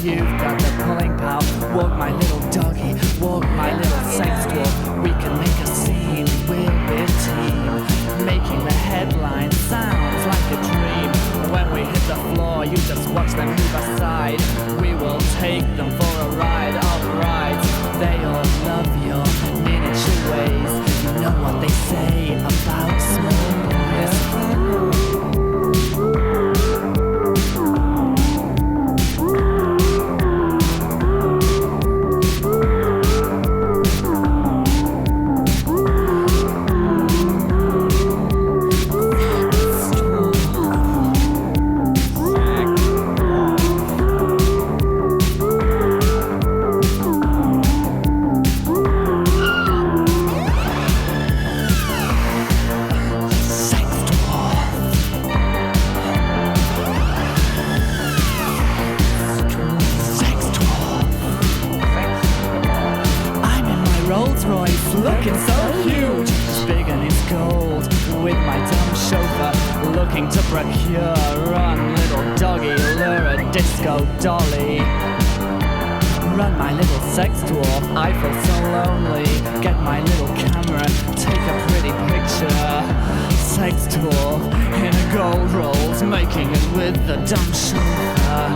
You've got the pulling power. Walk my little doggy, walk my little sex dwarf. We can make a scene, we'll be a team, making the headline sounds like a dream. When we hit the floor, you just watch them move aside. We will take them for a ride, alright. They all love your miniature ways. You know what they say about small boys. Looking so huge, it's big and it's gold. With my dumb chauffeur, looking to procure. Run, little doggy, lure a disco dolly. Run, my little sex dwarf, I feel so lonely. Get my little camera, take a pretty picture. Sex dwarf in a gold rolls, making it with the dumb chauffeur.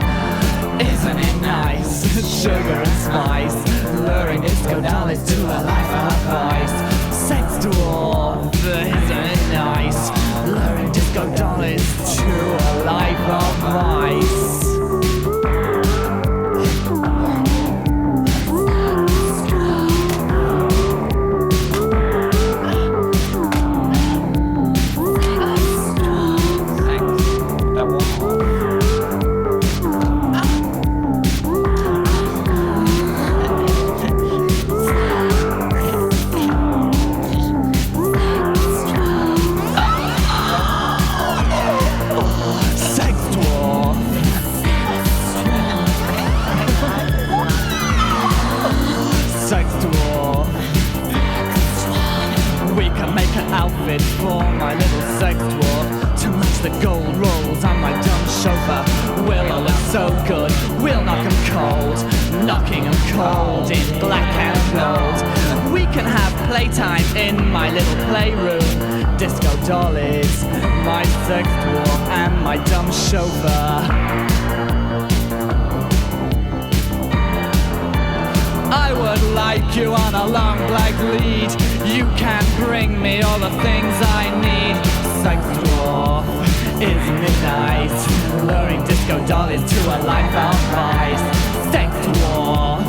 Isn't it nice? Sugar and spice, luring disco dollies to a life of vice. Sex dwarf, isn't it nice? Luring disco dollies to a life of vice. Outfit for my little sex dwarf to match the gold rolls on my dumb chauffeur. We'll look so good, we'll knock 'em cold, knocking 'em cold in black and gold. We can have playtime in my little playroom. Disco dollies, my sex dwarf and my dumb chauffeur. I would like you on a long black lead. You can bring me all the things I need. Sex dwarf, isn't it nice? Luring disco dollies to a life of vice. Sex dwarf,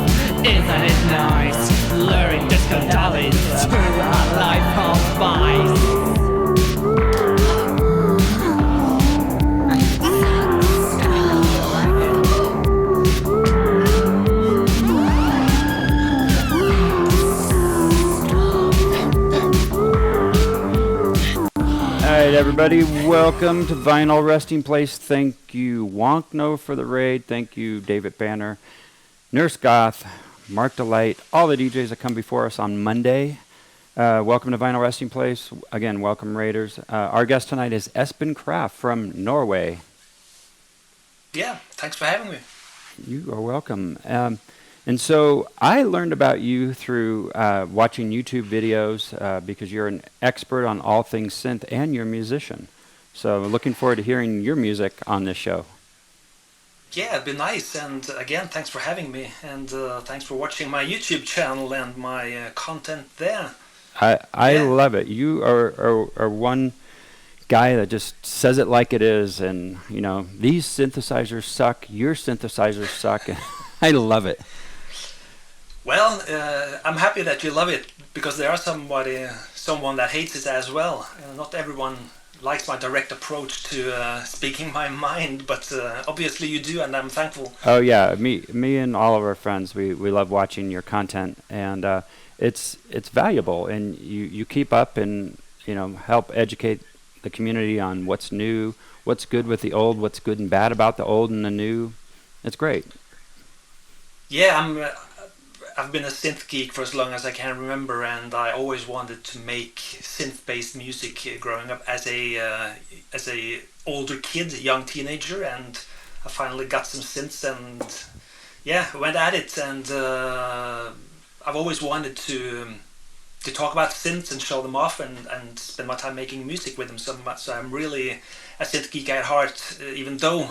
isn't it nice? Luring disco dollies to a life of vice. Alright everybody, welcome to Vinyl Resting Place. Thank you Wonkno for the raid. Thank you David Banner, Nurse Goth, Mark Delight, all the DJs that come before us on Monday. Welcome to Vinyl Resting Place. Again, welcome Raiders. Our guest tonight is Espen Kraft from Norway. Yeah, thanks for having me. You are welcome. And so I learned about you through watching YouTube videos because you're an expert on all things synth and you're a musician. So looking forward to hearing your music on this show. Yeah, it'd be nice. And again, thanks for having me. And thanks for watching my YouTube channel and my content there. I love it. You are one guy that just says it like it is. And, you know, these synthesizers suck. Your synthesizers suck. I love it. Well, I'm happy that you love it because there are someone that hates it as well. Not everyone likes my direct approach to speaking my mind, but obviously you do, and I'm thankful. Oh yeah, me and all of our friends, we love watching your content, and it's valuable, and you keep up and help educate the community on what's new, what's good with the old, what's good and bad about the old and the new. It's great. Yeah, I've been a synth geek for as long as I can remember, and I always wanted to make synth-based music growing up as a older kid, young teenager, and I finally got some synths and yeah, went at it, and I've always wanted to talk about synths and show them off, and spend my time making music with them so much. So I'm really a synth geek at heart, even though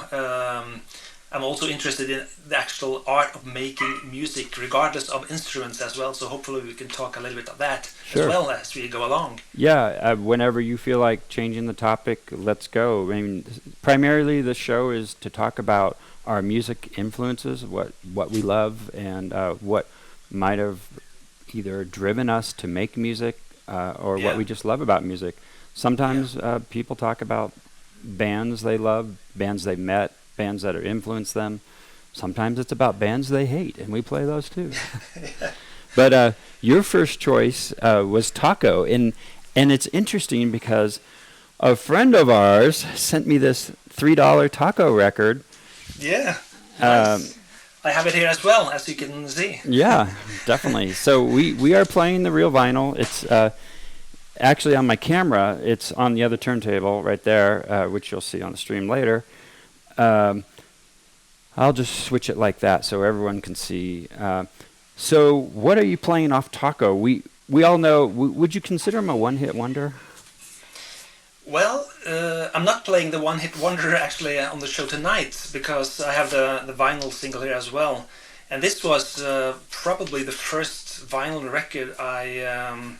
I'm also interested in the actual art of making music, regardless of instruments as well. So hopefully we can talk a little bit of that as well as we go along. Yeah, whenever you feel like changing the topic, let's go. I mean, primarily the show is to talk about our music influences, what we love, and what might have either driven us to make music or what we just love about music. Sometimes people talk about bands they love, bands they met, bands that have influenced them. Sometimes it's about bands they hate, and we play those too. But your first choice was Taco, and it's interesting because a friend of ours sent me this $3 Taco record. Yeah, nice. I have it here as well, as you can see. Yeah, definitely. So we are playing the real vinyl. It's actually on my camera. It's on the other turntable right there, which you'll see on the stream later. I'll just switch it like that so everyone can see. So what are you playing off Taco? We all know, would you consider him a one-hit wonder? Well, I'm not playing the one-hit wonder actually on the show tonight, because I have the vinyl single here as well. And this was probably the first vinyl record I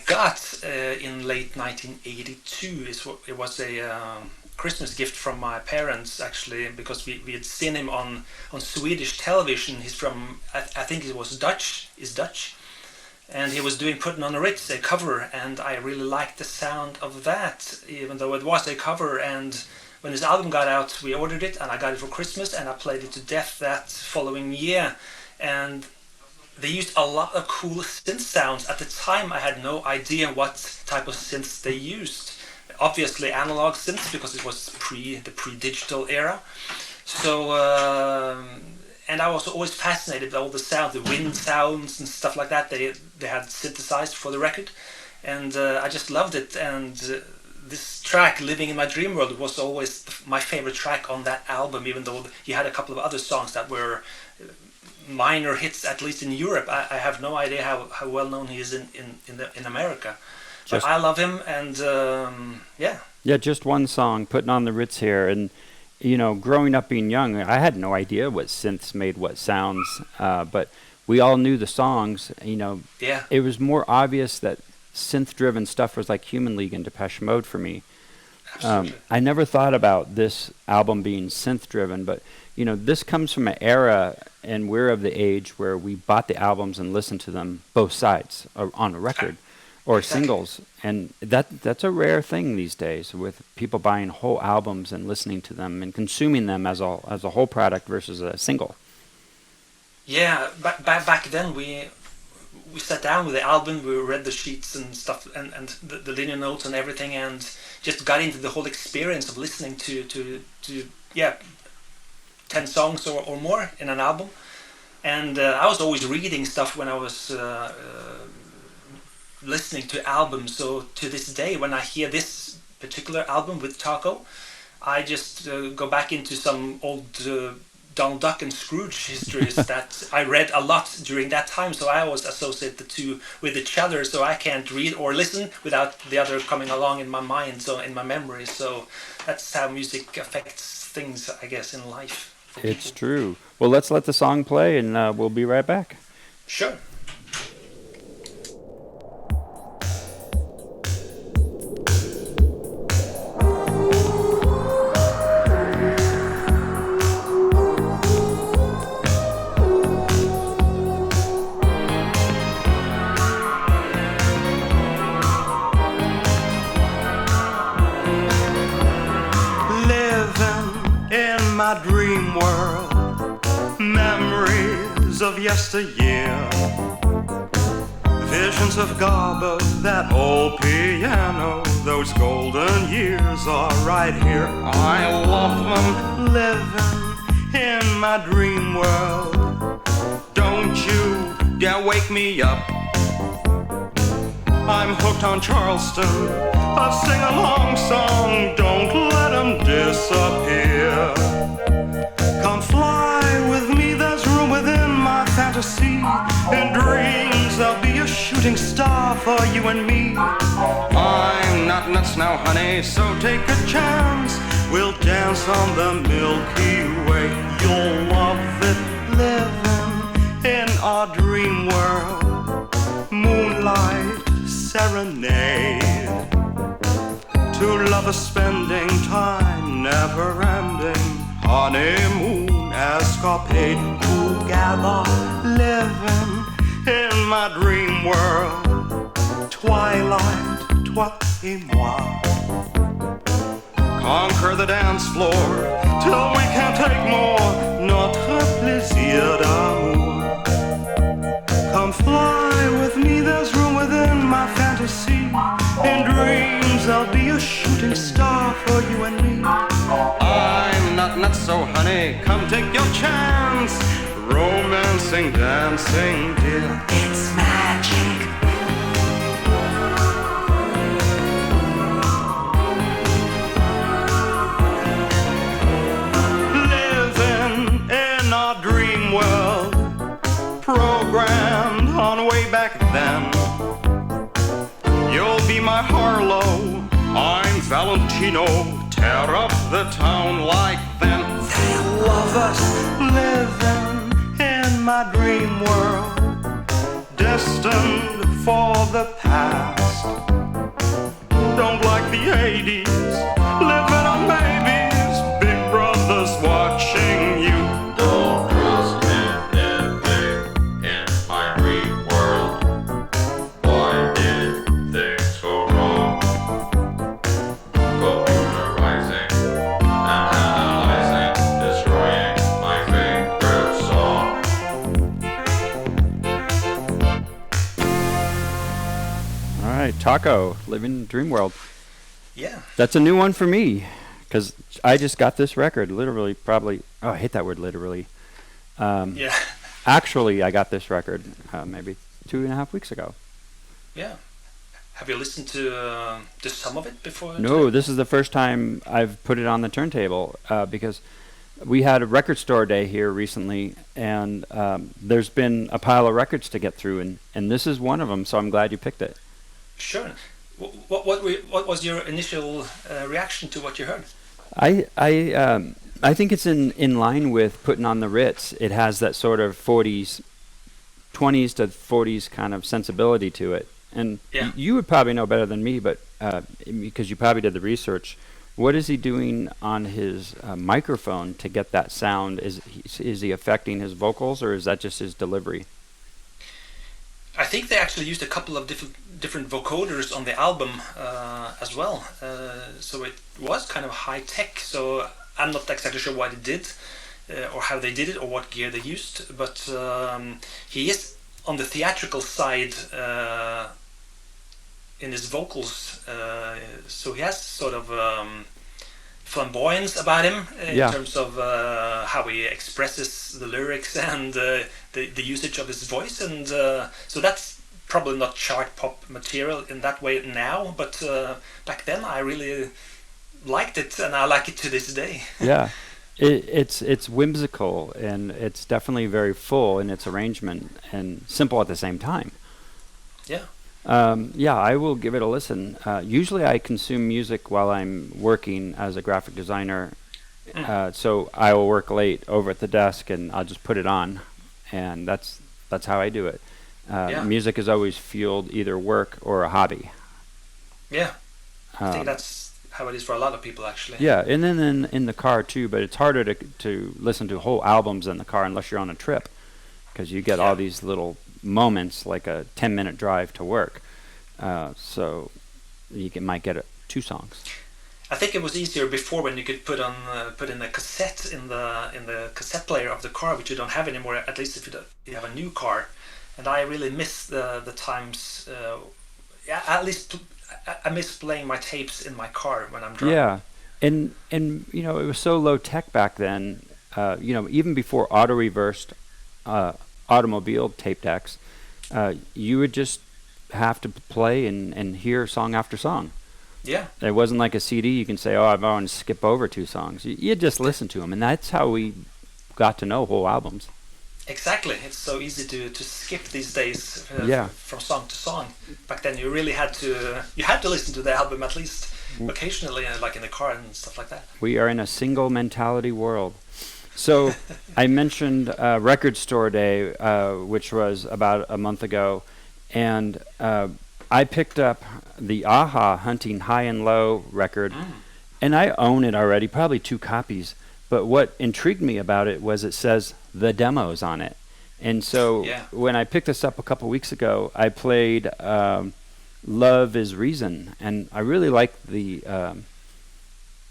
got in late 1982. It was a Christmas gift from my parents, actually, because we had seen him on Swedish television. He's from, I think he was Dutch, and he was doing Putting on the Ritz, a cover, and I really liked the sound of that, even though it was a cover. And when his album got out, we ordered it, and I got it for Christmas, and I played it to death that following year. And they used a lot of cool synth sounds. At the time, I had no idea what type of synths they used. Obviously analog synths, because it was the pre-digital era. So, and I was always fascinated with all the sounds, the wind sounds and stuff like that they had synthesized for the record. And I just loved it. And this track, Living in My Dream World, was always my favorite track on that album, even though he had a couple of other songs that were minor hits, at least in Europe. I have no idea how well known he is in America. But I love him, and yeah, just one song, Putting on the Ritz here. And you know, growing up being young, I had no idea what synths made what sounds, but we all knew the songs. You know, it was more obvious that synth-driven stuff was like Human League and Depeche Mode for me. I never thought about this album being synth-driven, but you know, this comes from an era, and we're of the age where we bought the albums and listened to them both sides on a record. Or singles, and that's a rare thing these days, with people buying whole albums and listening to them and consuming them as a whole product versus a single. Yeah, back then we sat down with the album, we read the sheets and stuff, and the liner notes and everything, and just got into the whole experience of listening to 10 songs or more in an album. And I was always reading stuff when I was listening to albums. So to this day, when I hear this particular album with Taco, I just go back into some old Donald Duck and Scrooge histories that I read a lot during that time. So I always associate the two with each other, so I can't read or listen without the other coming along in my mind, so in my memory. So that's how music affects things, I guess, in life. It's true. Well, let's let the song play, and we'll be right back. Sure. My dream world, memories of yesteryear, visions of Garbo, that old piano, those golden years are right here. I love them, living in my dream world. Don't you dare wake me up, I'm hooked on Charleston, a sing-along song, don't let them disappear. Come fly with me for you and me. I'm not nuts now, honey, so take a chance. We'll dance on the Milky Way. You'll love it, living in our dream world. Moonlight serenade, two lovers spending time, never ending. Honeymoon escapade, together living in my dream world. Twilight, toi et moi. Conquer the dance floor till we can't take more. Notre plaisir d'amour. Come fly with me, there's room within my fantasy. In dreams I'll be a shooting star for you and me. I'm not nuts, so honey, come take your chance. Romancing, dancing, dear, it's magic. Living in our dream world, programmed on way back then. You'll be my Harlow, I'm Valentino. Tear up the town like them. They love us, living in my dream world, destined for the past. Don't like the 80s, living on babies, big brothers watching you. Don't trust anything in my dream world. Why did things go wrong? Computerizing and analyzing, destroying my favorite song. All right, Taco, living dream world. Yeah. That's a new one for me, because I just got this record literally, probably. Oh, I hate that word, literally. Yeah. Actually, I got this record maybe 2.5 weeks ago. Yeah. Have you listened to some of it before? No, this is the first time I've put it on the turntable because we had a record store day here recently, and there's been a pile of records to get through, and this is one of them. So I'm glad you picked it. Sure. What was your initial reaction to what you heard? I think it's in line with putting on the Ritz. It has that sort of 20s to 40s kind of sensibility to it. And Yeah. you would probably know better than me, but because you probably did the research, what is he doing on his microphone to get that sound? Is he affecting his vocals, or is that just his delivery? I think they actually used a couple of different vocoders on the album as well. So it was kind of high tech. So I'm not exactly sure what it did, or how they did it, or what gear they used. But he is on the theatrical side in his vocals. So he has sort of flamboyance about him in Yeah. terms of how he expresses the lyrics and the usage of his voice, and so that's probably not chart pop material in that way now, but back then I really liked it, and I like it to this day. Yeah, it's whimsical, and it's definitely very full in its arrangement and simple at the same time. Yeah. Yeah, I will give it a listen. Usually I consume music while I'm working as a graphic designer, so I will work late over at the desk, and I'll just put it on, and that's how I do it. Yeah. Music has always fueled either work or a hobby. Yeah. I think that's how it is for a lot of people, actually. Yeah, and then in the car too, but it's harder to listen to whole albums in the car unless you're on a trip, because you get all these little moments, like a 10-minute drive to work. So you might get 2 songs. I think it was easier before, when you could put in a cassette in the cassette player of the car, which you don't have anymore. At least if you have a new car, and I really miss the times. At least I miss playing my tapes in my car when I'm driving. Yeah, and you know, it was so low tech back then. You know, even before auto-reversed automobile tape decks, you would just have to play and hear song after song. Yeah. It wasn't like a CD. You can say, "Oh, I want to skip over 2 songs." You just listen to them, and that's how we got to know whole albums. Exactly. It's so easy to skip these days Yeah. from song to song. Back then, you really had to listen to the album at least occasionally, like in the car and stuff like that. We are in a single mentality world. So I mentioned Record Store Day, which was about a month ago, and I picked up the Aha Hunting High and Low record, and I own it already, probably 2 copies. But what intrigued me about it was it says the demos on it. And so Yeah. when I picked this up a couple weeks ago, I played Love is Reason, and I really liked the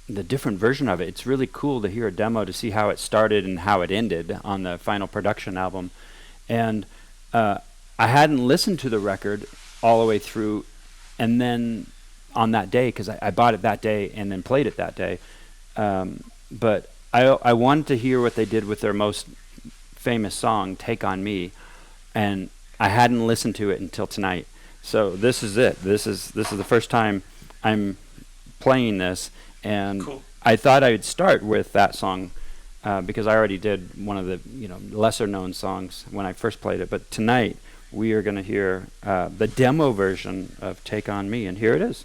different version of it. It's really cool to hear a demo to see how it started and how it ended on the final production album. And I hadn't listened to the record all the way through, and then on that day, because I bought it that day and then played it that day. But I wanted to hear what they did with their most famous song, Take On Me, and I hadn't listened to it until tonight. So this is it. This is the first time I'm playing this, and Cool. I thought I would start with that song because I already did one of the lesser known songs when I first played it. But tonight we are going to hear the demo version of Take On Me, and here it is.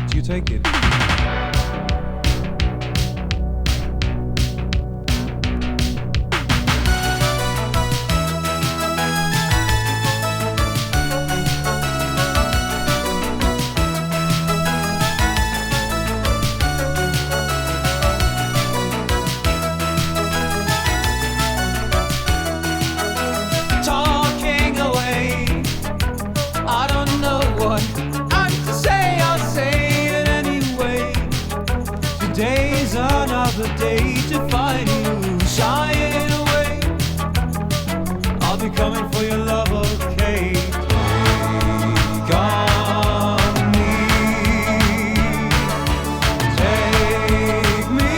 Do you take it? Talking away, I don't know what I'm to say. I'll say it anyway. Today's another day to find you shying away. I'll be coming for your love, okay? Take on me. Take me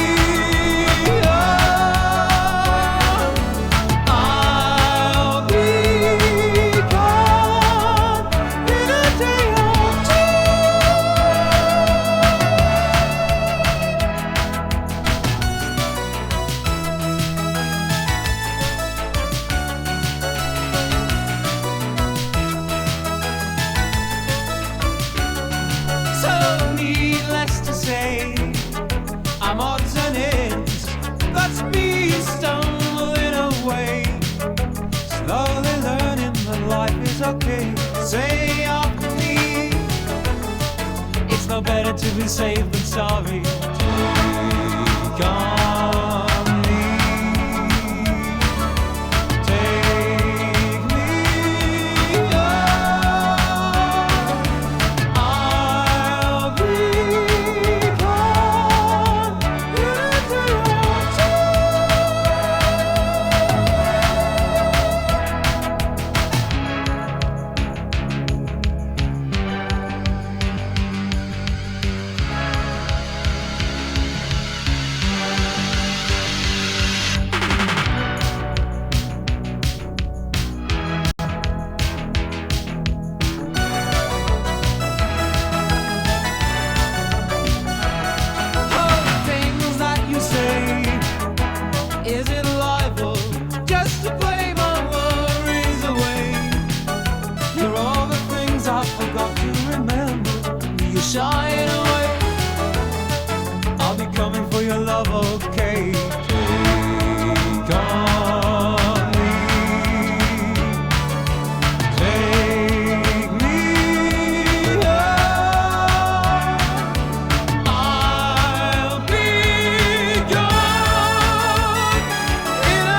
on. I'll be gone in a day or so needless to say, I'm odds and ends. That's me stumbling away, slowly learning that life is okay. Say after me, it's no better to be safe than sorry. Take on me. Take me on. I'll be gone in a day or things that you say, is it libel just to play my worries away? You're all the things I forgot to remember. You're shying away. I'll be coming for your love, okay? Take on me. Take me on. I'll be gone in a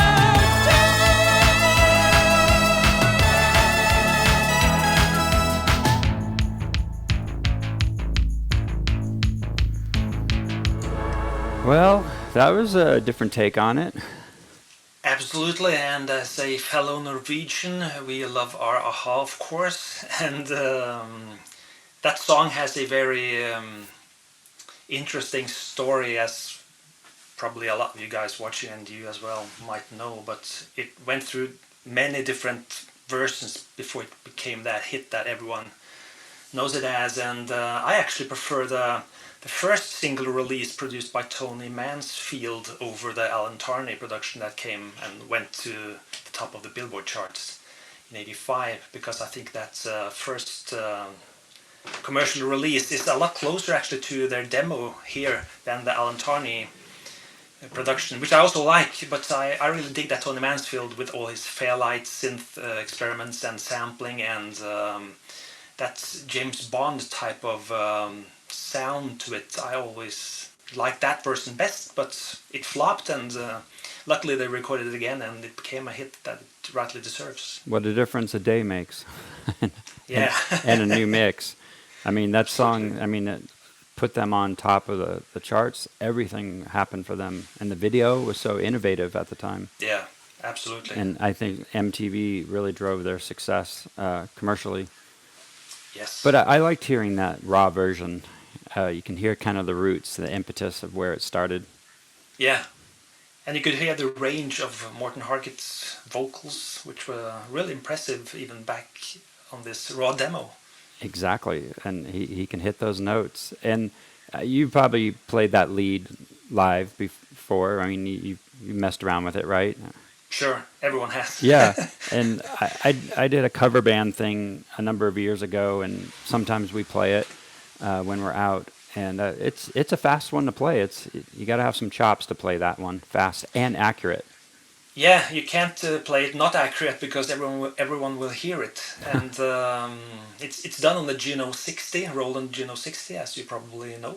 Well, that was a different take on it. Absolutely, and as a fellow Norwegian, we love our Aha, of course, and that song has a very interesting story, as probably a lot of you guys watching and you as well might know, but it went through many different versions before it became that hit that everyone knows it as, and I actually prefer the first single release produced by Tony Mansfield over the Alan Tarney production that came and went to the top of the Billboard charts in '85, because I think that first commercial release is a lot closer actually to their demo here than the Alan Tarney production, which I also like, but I really dig that Tony Mansfield with all his Fairlight synth experiments and sampling and that James Bond type of sound to it. I always liked that version best, but it flopped, and luckily they recorded it again and it became a hit that it rightly deserves. What a difference a day makes. Yeah. And a new mix. I mean, that song, I mean, it put them on top of the charts. Everything happened for them. And the video was so innovative at the time. Yeah, absolutely. And I think MTV really drove their success commercially. Yes. But I liked hearing that raw version. You can hear kind of the roots, the impetus of where it started. Yeah. And you could hear the range of Morten Harkett's vocals, which were really impressive even back on this raw demo. Exactly, and he can hit those notes. And you probably played that lead live before. I mean, you messed around with it, right? Sure, everyone has. Yeah, and I did a cover band thing a number of years ago, and sometimes we play it when we're out. And it's a fast one to play. You got to have some chops to play that one, fast and accurate. Yeah, you can't play it not accurate because everyone will hear it, and it's done on the Juno 60, Roland Juno 60, as you probably know.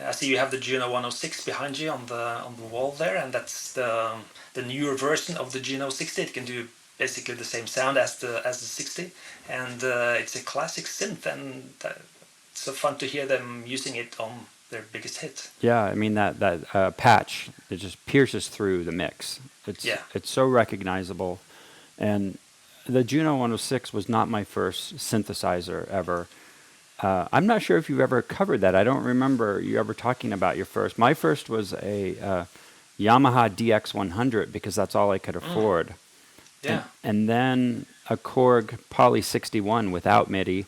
I see you have the Juno 106 behind you on the wall there, and that's the newer version of the Juno 60. It can do basically the same sound as the 60, and it's a classic synth, and it's so fun to hear them using it on their biggest hit. Yeah, I mean that patch, it just pierces through the mix. It's so recognizable. And the Juno 106 was not my first synthesizer ever. I'm not sure if you've ever covered that. I don't remember you ever talking about your first. My first was a Yamaha DX100 because that's all I could afford. Yeah. And then a Korg Poly 61 without MIDI.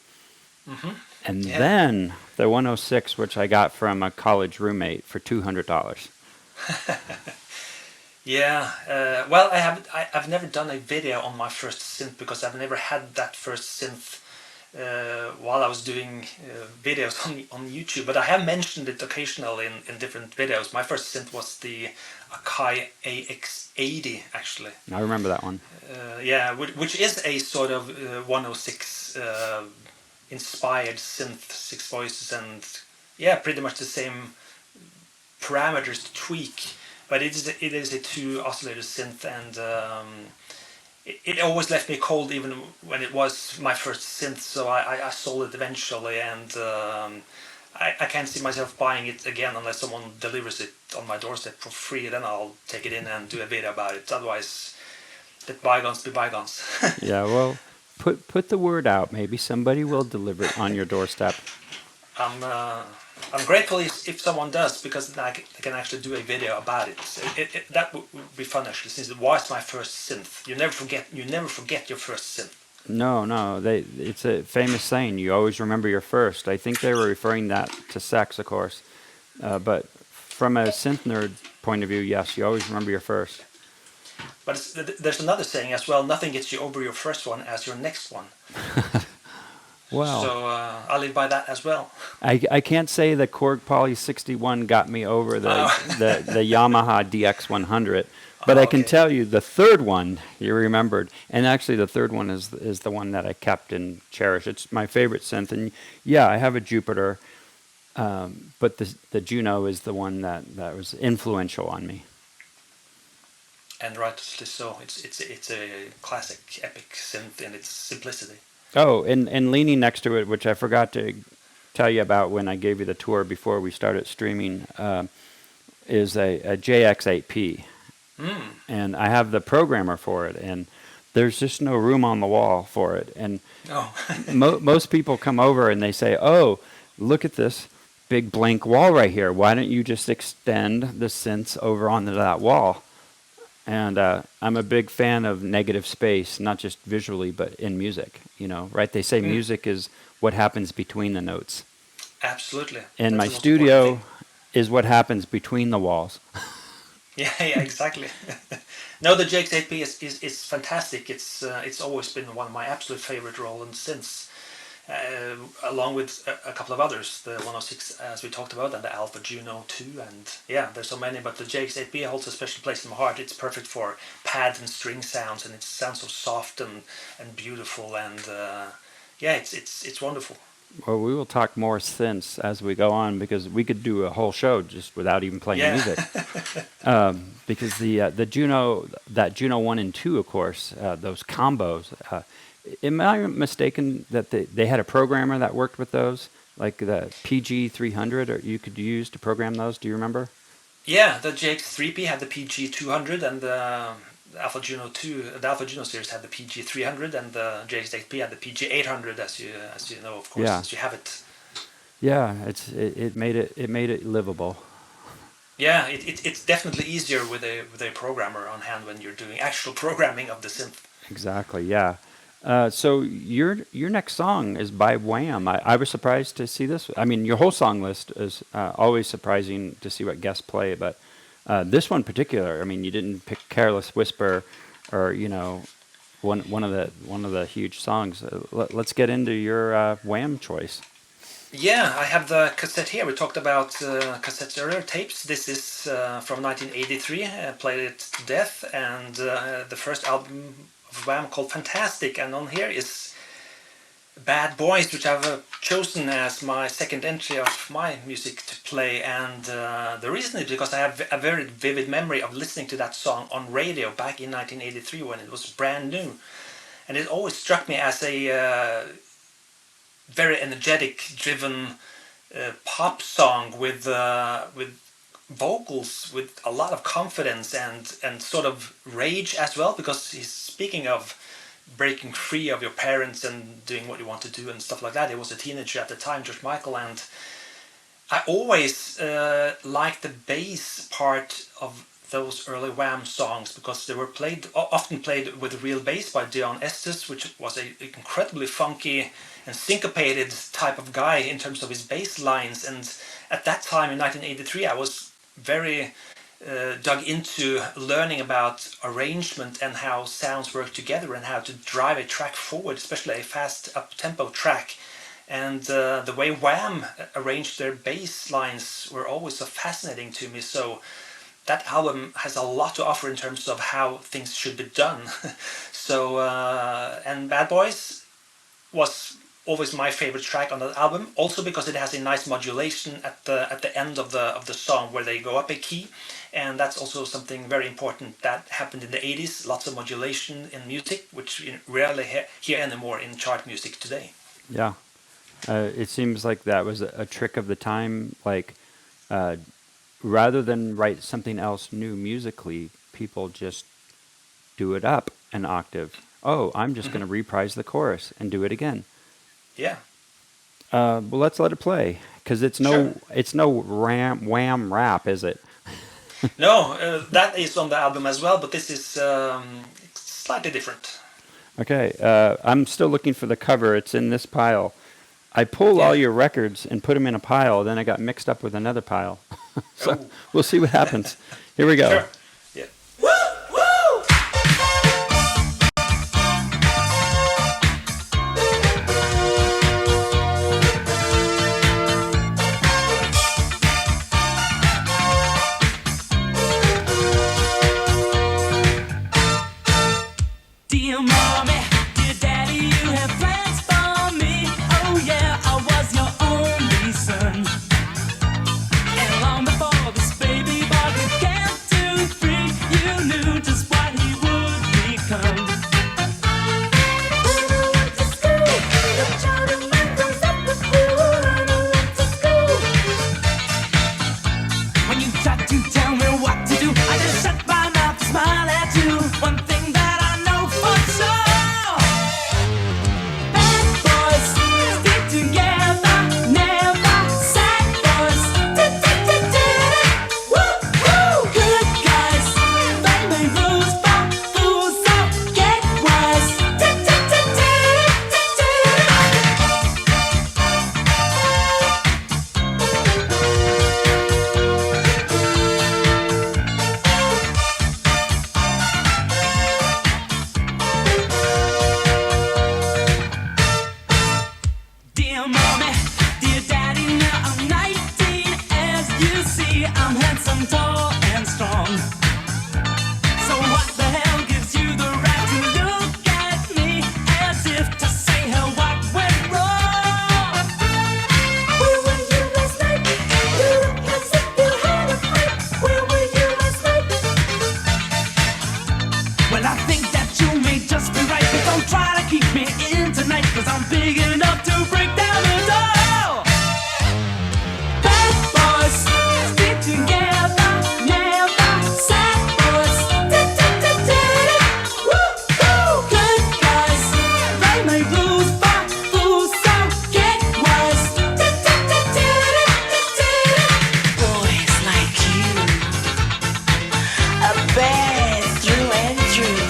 Mm-hmm. And then the 106, which I got from a college roommate for $200. Yeah, well, I've never done a video on my first synth because I've never had that first synth while I was doing videos on YouTube. But I have mentioned it occasionally in different videos. My first synth was the Akai AX80, actually. I remember that one. Yeah, which is a sort of 106 inspired synth, 6 voices, and yeah, pretty much the same parameters to tweak. But it is a 2 oscillator synth, and it always left me cold even when it was my first synth, so I sold it eventually, and I can't see myself buying it again unless someone delivers it on my doorstep for free. Then I'll take it in and do a video about it. Otherwise, let bygones be bygones. Yeah, well, put the word out. Maybe somebody will deliver it on your doorstep. I'm grateful if someone does, because then I can actually do a video about it. That would be fun actually, since it was my first synth. You never forget your first synth. No, it's a famous saying. You always remember your first. I think they were referring that to sex, of course. But from a synth nerd point of view, yes, you always remember your first. But there's another saying as well: nothing gets you over your first one as your next one. Well, so I live by that as well. I can't say the Korg Poly 61 got me over the Yamaha DX100, but I can tell you the third one you remembered, and actually the third one is the one that I kept and cherish. It's my favorite synth, and yeah, I have a Jupiter, but the Juno is the one that was influential on me. And rightly so. It's a classic, epic synth in its simplicity. Oh, and leaning next to it, which I forgot to tell you about when I gave you the tour before we started streaming, is a JX8P. And I have the programmer for it, and there's just no room on the wall for it. And most people come over and they say, oh, look at this big blank wall right here. Why don't you just extend the synths over onto that wall? And I'm a big fan of negative space, not just visually, but in music. You know, right? They say music is what happens between the notes. Absolutely. And That's my the most important studio thing. is what happens between the walls. Yeah, yeah, exactly. No, the JX8P is fantastic. It's always been one of my absolute favorite Roland since, along with a couple of others, the 106 as we talked about, and the Alpha Juno 2, and yeah, there's so many. But the JX8P holds a special place in my heart. It's perfect for pad and string sounds, and it sounds so soft and beautiful, and yeah, it's wonderful. Well, we will talk more synths as we go on because we could do a whole show just without even playing Yeah. music. Because the Juno, that Juno 1 and 2, of course, those combos. Am I mistaken that they had a programmer that worked with those, like the PG 300, or you could use to program those? Do you remember? Yeah, the JX3P had the PG 200, and the Alpha Juno 2, the Alpha Juno series had the PG 300, and the JX8P had the PG 800, as you know, of course, Yeah. since you have it. Yeah, it made it livable. Yeah, it's definitely easier with a programmer on hand when you're doing actual programming of the synth. Exactly. Yeah. So your next song is by Wham. I was surprised to see this. I mean, your whole song list is always surprising to see what guests play, but this one particular. I mean, you didn't pick "Careless Whisper" or one of the huge songs. Let's get into your Wham choice. Yeah, I have the cassette here. We talked about cassettes earlier, tapes. This is from 1983. I played it to death, and the first album of Wham called Fantastic. And on here is Bad Boys, which I've chosen as my second entry of my music to play. And the reason is because I have a very vivid memory of listening to that song on radio back in 1983 when it was brand new. And it always struck me as a very energetic, driven pop song with vocals with a lot of confidence and sort of rage as well, because he's speaking of breaking free of your parents and doing what you want to do and stuff like that. He was a teenager at the time, George Michael, and I always liked the bass part of those early Wham songs because they were often played with real bass by Dion Estes, which was an incredibly funky and syncopated type of guy in terms of his bass lines. And at that time in 1983, I was very dug into learning about arrangement and how sounds work together and how to drive a track forward, especially a fast up-tempo track. And the way Wham arranged their bass lines were always so fascinating to me. So that album has a lot to offer in terms of how things should be done. So and Bad Boys was always my favorite track on that album, also because it has a nice modulation at the end of the song where they go up a key, and that's also something very important that happened in the 80s. Lots of modulation in music, which you rarely hear anymore in chart music today. Yeah. It seems like that was a trick of the time. Like, rather than write something else new musically, people just do it up an octave. Oh, I'm just going to reprise the chorus and do it again. Yeah. Well, let's let it play, because it's no Wham rap, is it? No, that is on the album as well, but this is slightly different. Okay, I'm still looking for the cover. It's in this pile. I pulled all your records and put them in a pile, then I got mixed up with another pile. So we'll see what happens. Here we go. Sure. Yeah. Dear mommy, dear daddy, you have plans for me. Oh yeah, I was your only son. And long before this baby boy could get to I'm handsome, tall, and strong. So what the hell gives you the right to look at me as if to say, "Hell, what went wrong?" Where were you last night? You look as if you had a fight. Where were you last night? Well, I think that you may just be right, but don't try to keep me in tonight, 'cause I'm big enough to break down the door. Bad boys stick together, never sad boys. Woo-hoo! Good guys, they make rules for fools, so get wise. Boys like you are bad through and through.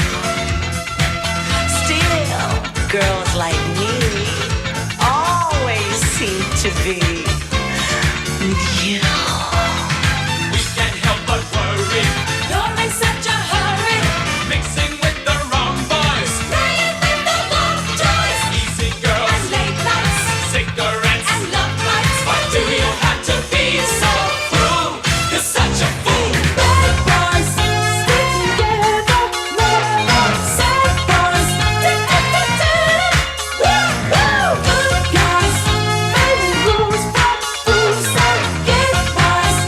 Still, girls like me always seem to be with you. We can't help but worry, You're in such a hurry, mixing with the wrong boys. playing with the wrong toys, Easy girls, and late nights, cigarettes. and love bites. Why do you have to be so cruel? You're such a fool. Bad boys stick together, never sad boys. Woo-hoo! Good guys, making rules for fools, so get wise.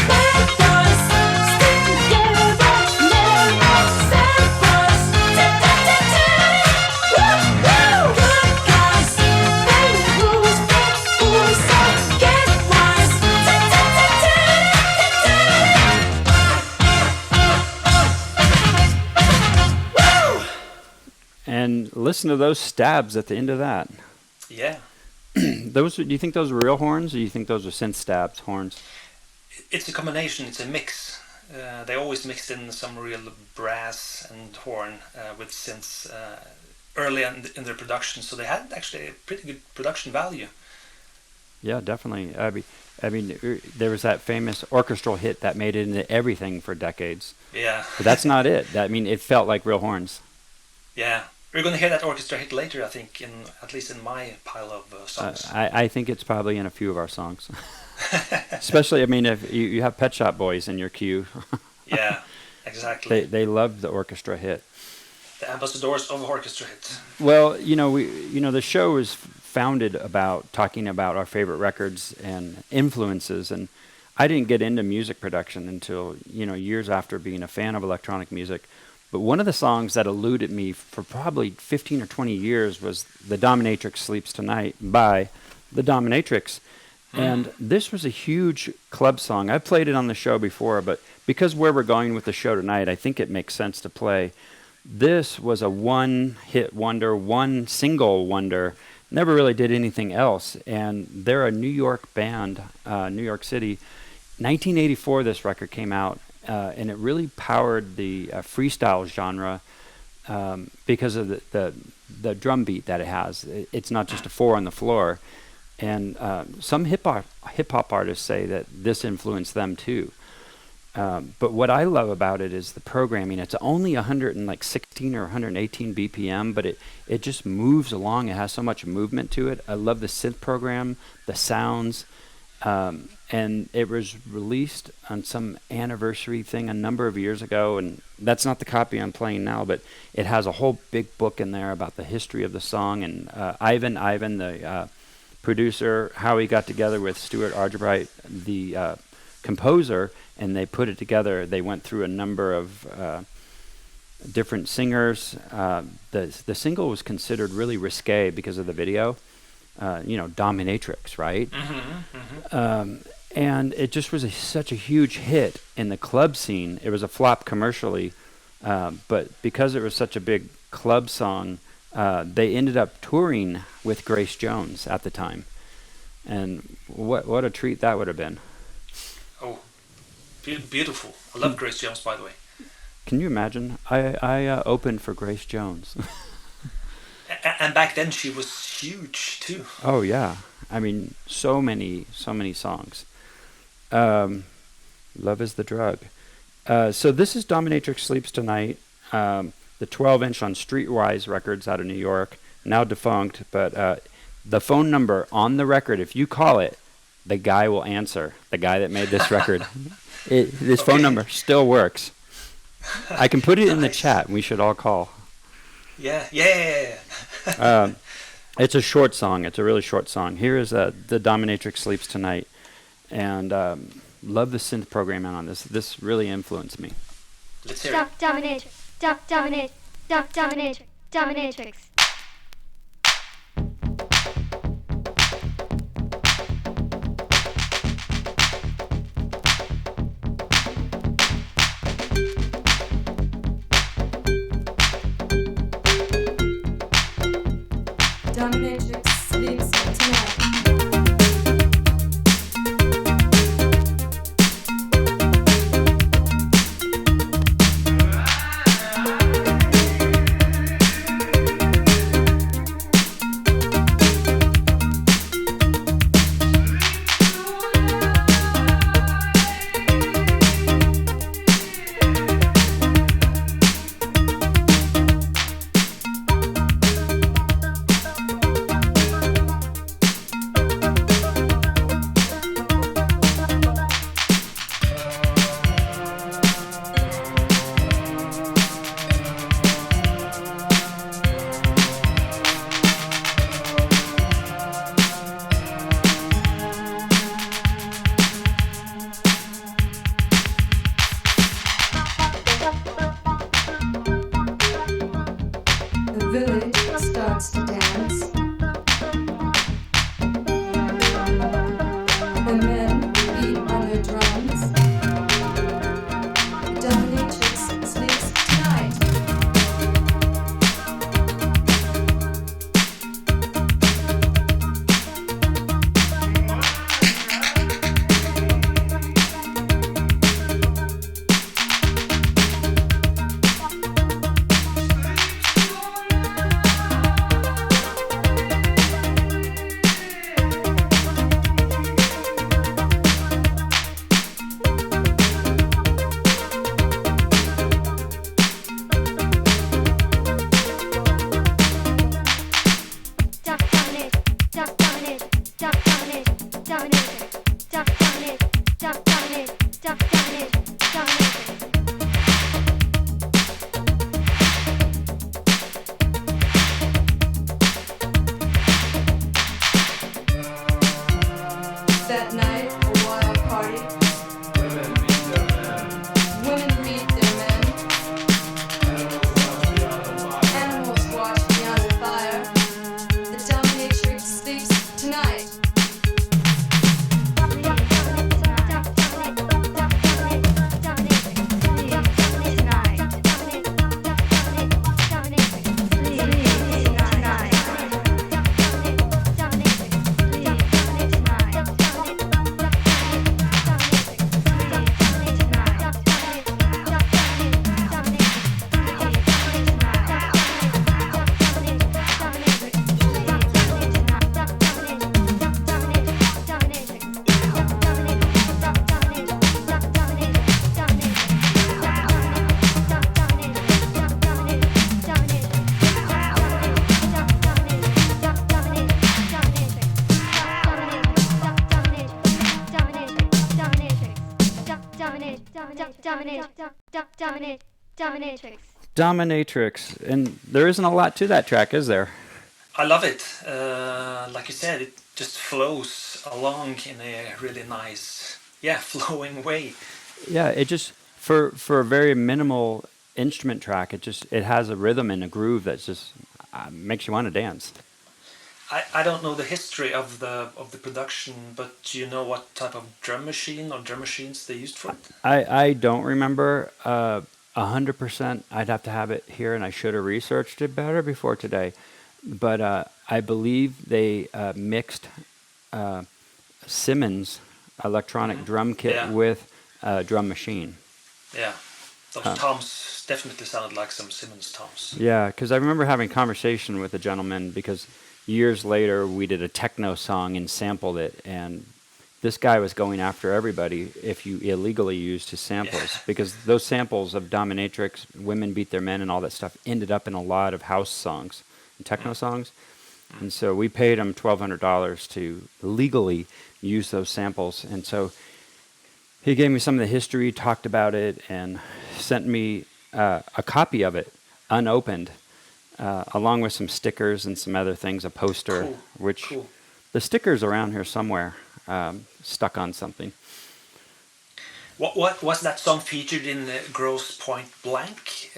Bad boys stick together, never sad boys. Woo-hoo! Good guys, making rules for fools, so get wise. And listen to those stabs at the end of that. Yeah. Those, do you think those are real horns, or do you think those are synth stabs, horns? It's a combination, it's a mix. They always mixed in some real brass and horn with synths early in their production, so they had actually a pretty good production value. Yeah, definitely. There was that famous orchestral hit that made it into everything for decades. Yeah. But that's not it. It felt like real horns. Yeah. We're going to hear that orchestra hit later, I think, at least in my pile of songs. I think it's probably in a few of our songs. Especially, if you have Pet Shop Boys in your queue. Yeah, exactly. They love the orchestra hit. The ambassadors of orchestra hits. Well, the show is founded about talking about our favorite records and influences, and I didn't get into music production until, years after being a fan of electronic music. But one of the songs that eluded me for probably 15 or 20 years was The Dominatrix Sleeps Tonight by The Dominatrix. And this was a huge club song. I've played it on the show before, but because where we're going with the show tonight, I think it makes sense to play. This was a one-hit wonder, one single wonder, never really did anything else. And they're a New York band, New York City. 1984 this record came out, and it really powered the freestyle genre because of the drum beat that it has. It's not just a four on the floor. And some hip hop artists say that this influenced them too. But what I love about it is the programming. It's only 116 or 118 BPM, but it just moves along. It has so much movement to it. I love the synth program, the sounds, and it was released on some anniversary thing a number of years ago. And that's not the copy I'm playing now, but it has a whole big book in there about the history of the song. And Ivan, the producer, how he got together with Stuart Argybright, the composer, and they put it together. They went through a number of different singers. The single was considered really risque because of the video. Dominatrix, right? And it just was such a huge hit in the club scene. It was a flop commercially, but because it was such a big club song, they ended up touring with Grace Jones at the time. And what a treat that would have been. Oh, beautiful. I love Grace Jones, by the way. Can you imagine? I opened for Grace Jones. And back then she was huge too. Oh yeah, so many songs. Love is the drug. So this is Dominatrix Sleeps Tonight, the 12-inch on Streetwise Records out of New York, now defunct. But the phone number on the record, if you call it, the guy will answer. The guy that made this record. His phone Okay. number still works. I can put it in the Nice. chat. We should all call. Yeah. It's a short song. It's a really short song. Here is The Dominatrix Sleeps Tonight. And love the synth programming on this. This really influenced me. Let's hear it. Dominatrix. Dominatrix sleeps tonight. The village starts to dance. The men beat on their drums. The dominatrix sleeps tonight. That night, a wild party. Women beat their men. Animals watch beyond the fire. The dominatrix sleeps tonight. Dominatrix. Dominatrix. And there isn't a lot to that track, is there? I love it. Like you said, it just flows along in a really nice, flowing way. Yeah, it just for a very minimal instrument track, it has a rhythm and a groove that just makes you want to dance. I don't know the history of the production, but do you know what type of drum machine or drum machines they used for it? I don't remember 100%. I'd have to have it here, and I should have researched it better before today. But I believe they mixed Simmons electronic drum kit Yeah. with a drum machine. Yeah, those toms definitely sounded like some Simmons toms. Yeah, because I remember having a conversation with a gentleman because years later we did a techno song and sampled it, and this guy was going after everybody if you illegally used his samples, Yeah. because those samples of Dominatrix, Women Beat Their Men, and all that stuff ended up in a lot of house songs and techno songs. And so we paid him $1,200 to legally use those samples. And so he gave me some of the history, talked about it, and sent me a copy of it, unopened, along with some stickers and some other things, a poster, Cool. which Cool. the sticker's around here somewhere, stuck on something. What was that song featured in Grosse Point Blank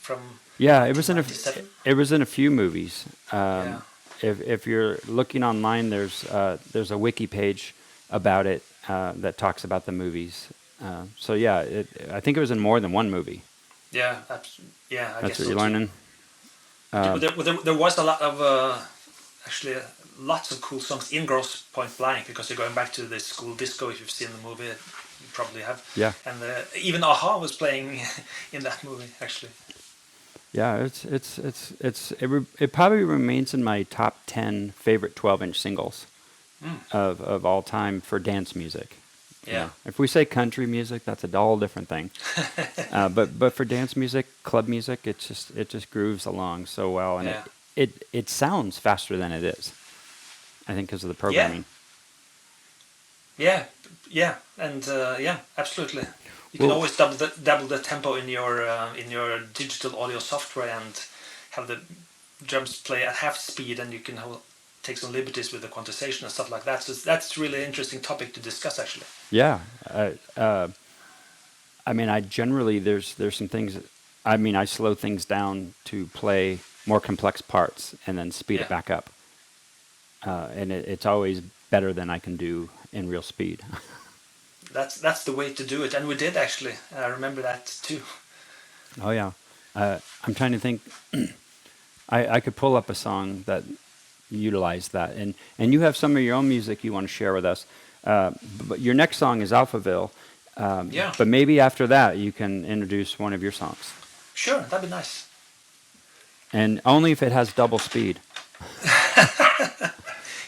from? Yeah, it was in 1997? a few movies. Yeah. If you're looking online, there's a wiki page about it that talks about the movies. So yeah, I think it was in more than one movie. Yeah, I That's guess what so you're too. learning. There was a lot of actually lots of cool songs in Grosse Point Blank, because you're going back to the school disco. If you've seen the movie, you probably have. Yeah. And even Aha was playing in that movie actually. Yeah, it probably remains in my top 10 favorite 12-inch singles of all time for dance music. Yeah. If we say country music, that's a all different thing. But for dance music, club music, it just grooves along so well, and Yeah. it sounds faster than it is. I think because of the programming. Yeah, and yeah, absolutely. You can Well- always double the tempo in your digital audio software and have the drums play at half speed, and you can take some liberties with the quantization and stuff like that. So that's really interesting topic to discuss actually. Yeah. I mean, I generally there's some things. I mean, I slow things down to play more complex parts and then speed it Yeah. back up. And it's always better than I can do in real speed. That's the way to do it, and we did actually. I remember that too. Oh yeah. I'm trying to think. I could pull up a song that utilized that, and you have some of your own music you want to share with us. But your next song is Alphaville. Yeah. But maybe after that you can introduce one of your songs, Sure, that'd be nice. and only if it has double speed.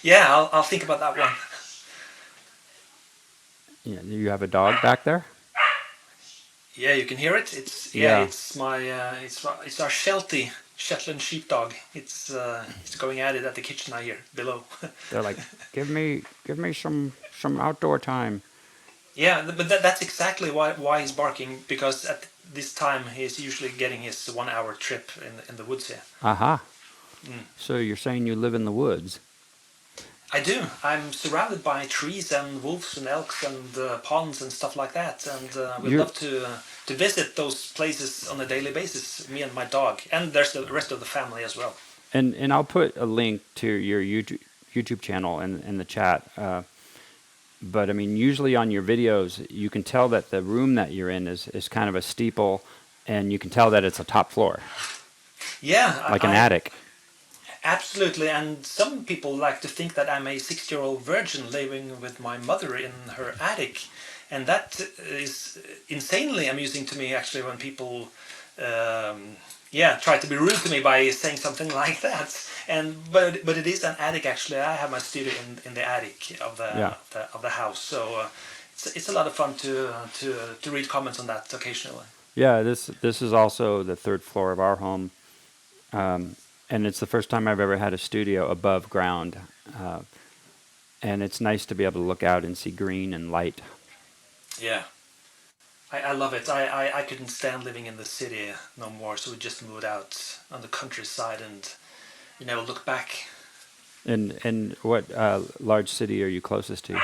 Yeah, I'll think about that one. Yeah, you have a dog back there. Yeah, you can hear it. Yeah. It's my it's our Shetland sheepdog. It's going at it at the kitchen I hear below. They're like, give me some outdoor time. Yeah, but that's exactly why he's barking, because at this time he's usually getting his 1 hour trip in the woods here. Aha. So you're saying you live in the woods? I do. I'm surrounded by trees and wolves and elks and ponds and stuff like that, and we You're- love to visit those places on a daily basis. Me and my dog, and there's the rest of the family as well. And I'll put a link to your YouTube channel in the chat. But I mean, usually on your videos, you can tell that the room that you're in is kind of a steeple, and you can tell that it's a top floor, Yeah, like an attic. Absolutely, and some people like to think that I'm a 6-year-old virgin living with my mother in her attic, and that is insanely amusing to me actually when people, try to be rude to me by saying something like that. But it is an attic actually. I have my studio in the attic of the house, so it's a lot of fun to read comments on that occasionally. Yeah, this is also the third floor of our home. And it's the first time I've ever had a studio above ground. And it's nice to be able to look out and see green and light. Yeah. I love it. I couldn't stand living in the city no more, so we just moved out on the countryside and we never looked back. And what large city are you closest to?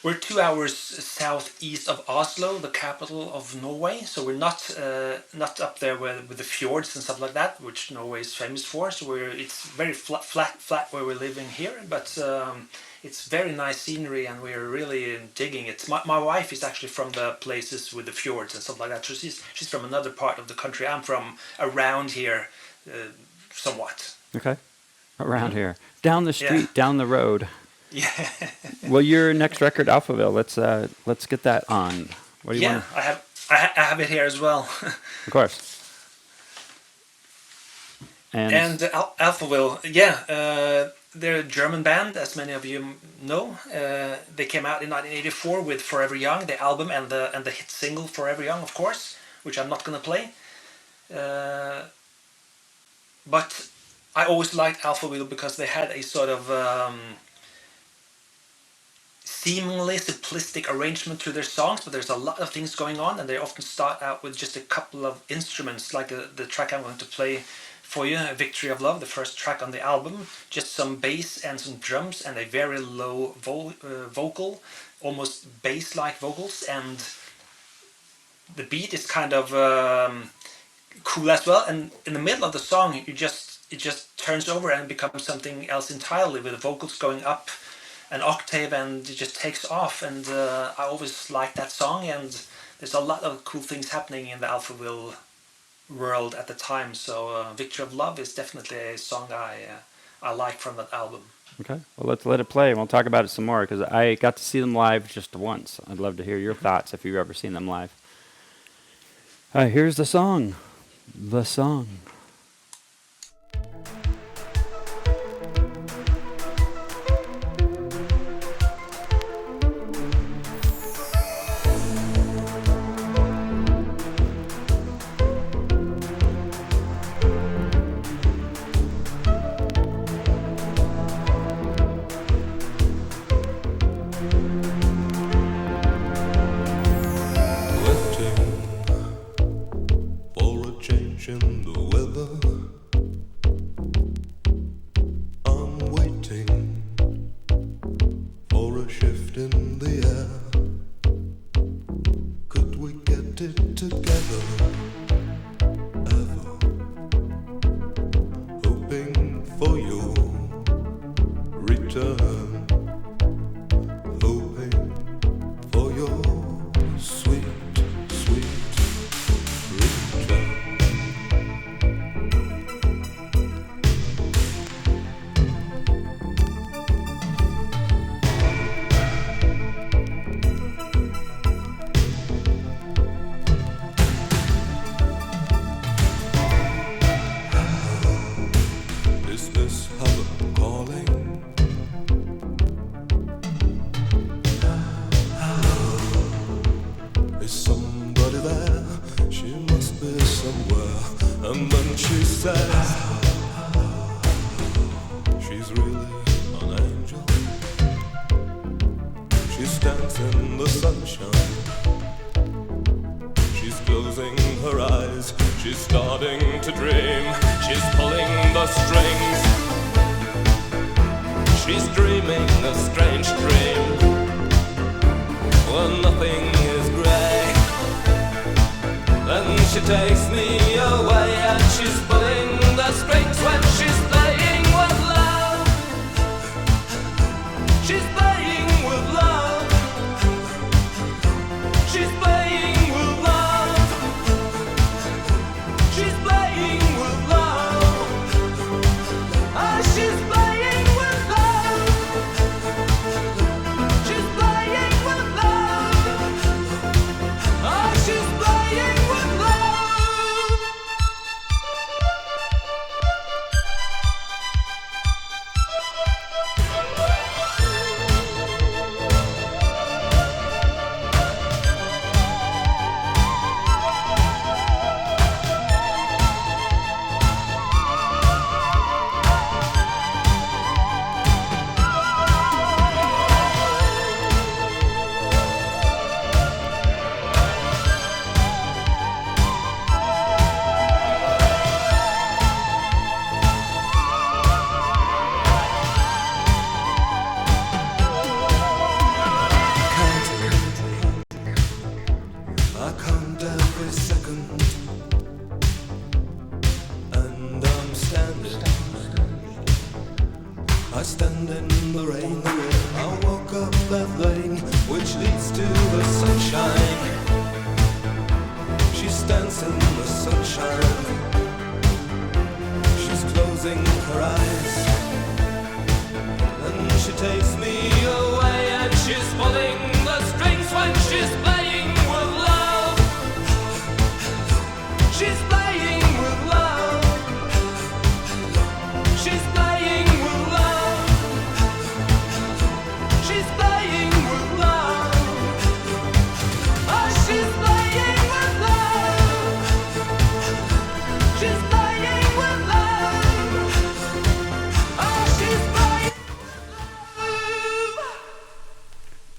We're 2 hours southeast of Oslo, the capital of Norway. So we're not up there with the fjords and stuff like that, which Norway is famous for. So it's very flat where we're living here, but it's very nice scenery, and we're really digging it. My wife is actually from the places with the fjords and stuff like that. So she's from another part of the country. I'm from around here, somewhat. Okay. Around here. Down the street, Yeah. down the road. Yeah. Well, your next record, Alphaville, let's get that on. What do you Yeah, want? I have it here as well. Of course. And Alphaville, yeah, they're a German band, as many of you know. They came out in 1984 with Forever Young, the album, and the hit single Forever Young, of course, which I'm not gonna play. But I always liked Alphaville because they had a sort of seemingly simplistic arrangement to their songs, but there's a lot of things going on, and they often start out with just a couple of instruments, like the track I'm going to play for you, Victory of Love, the first track on the album, just some bass and some drums and a very low vocal, almost bass-like vocals, and the beat is kind of cool as well, and in the middle of the song it just turns over and becomes something else entirely, with the vocals going up an octave and it just takes off, and I always liked that song, and there's a lot of cool things happening in the Alphaville world at the time, so Victory of Love is definitely a song I like from that album. Okay, well, let's let it play, and we'll talk about it some more, because I got to see them live just once. I'd love to hear your thoughts if you've ever seen them live. Here's the song. The song.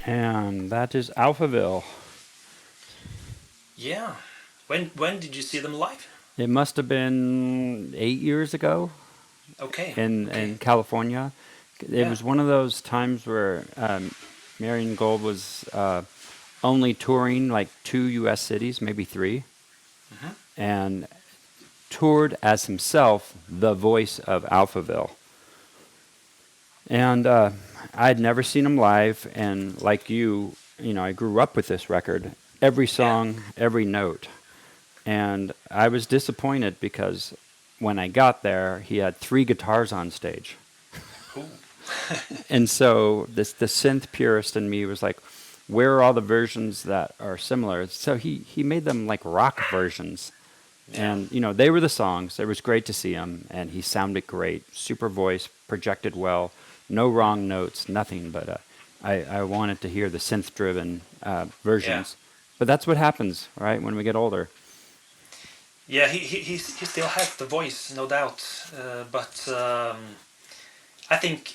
And that is Alphaville. Yeah. When did you see them live? It must have been 8 years ago Okay. in Okay. California. It Yeah. was one of those times where Marion Gold was only touring like 2 U.S. cities, maybe 3, Hmm. and toured as himself, the voice of Alphaville. And I'd never seen him live, and like you know, I grew up with this record, every Yeah. song, every note. And I was disappointed because when I got there, he had 3 guitars on stage. Ooh. And so the synth purist in me was like, where are all the versions that are similar? So he made them like rock versions. Yeah. And, you know, they were the songs. It was great to see him, and he sounded great. Super voice, projected well, no wrong notes, nothing. But I wanted to hear the synth-driven Yeah. versions. But that's what happens, right, when we get older. Yeah. He still has the voice, no doubt. But I think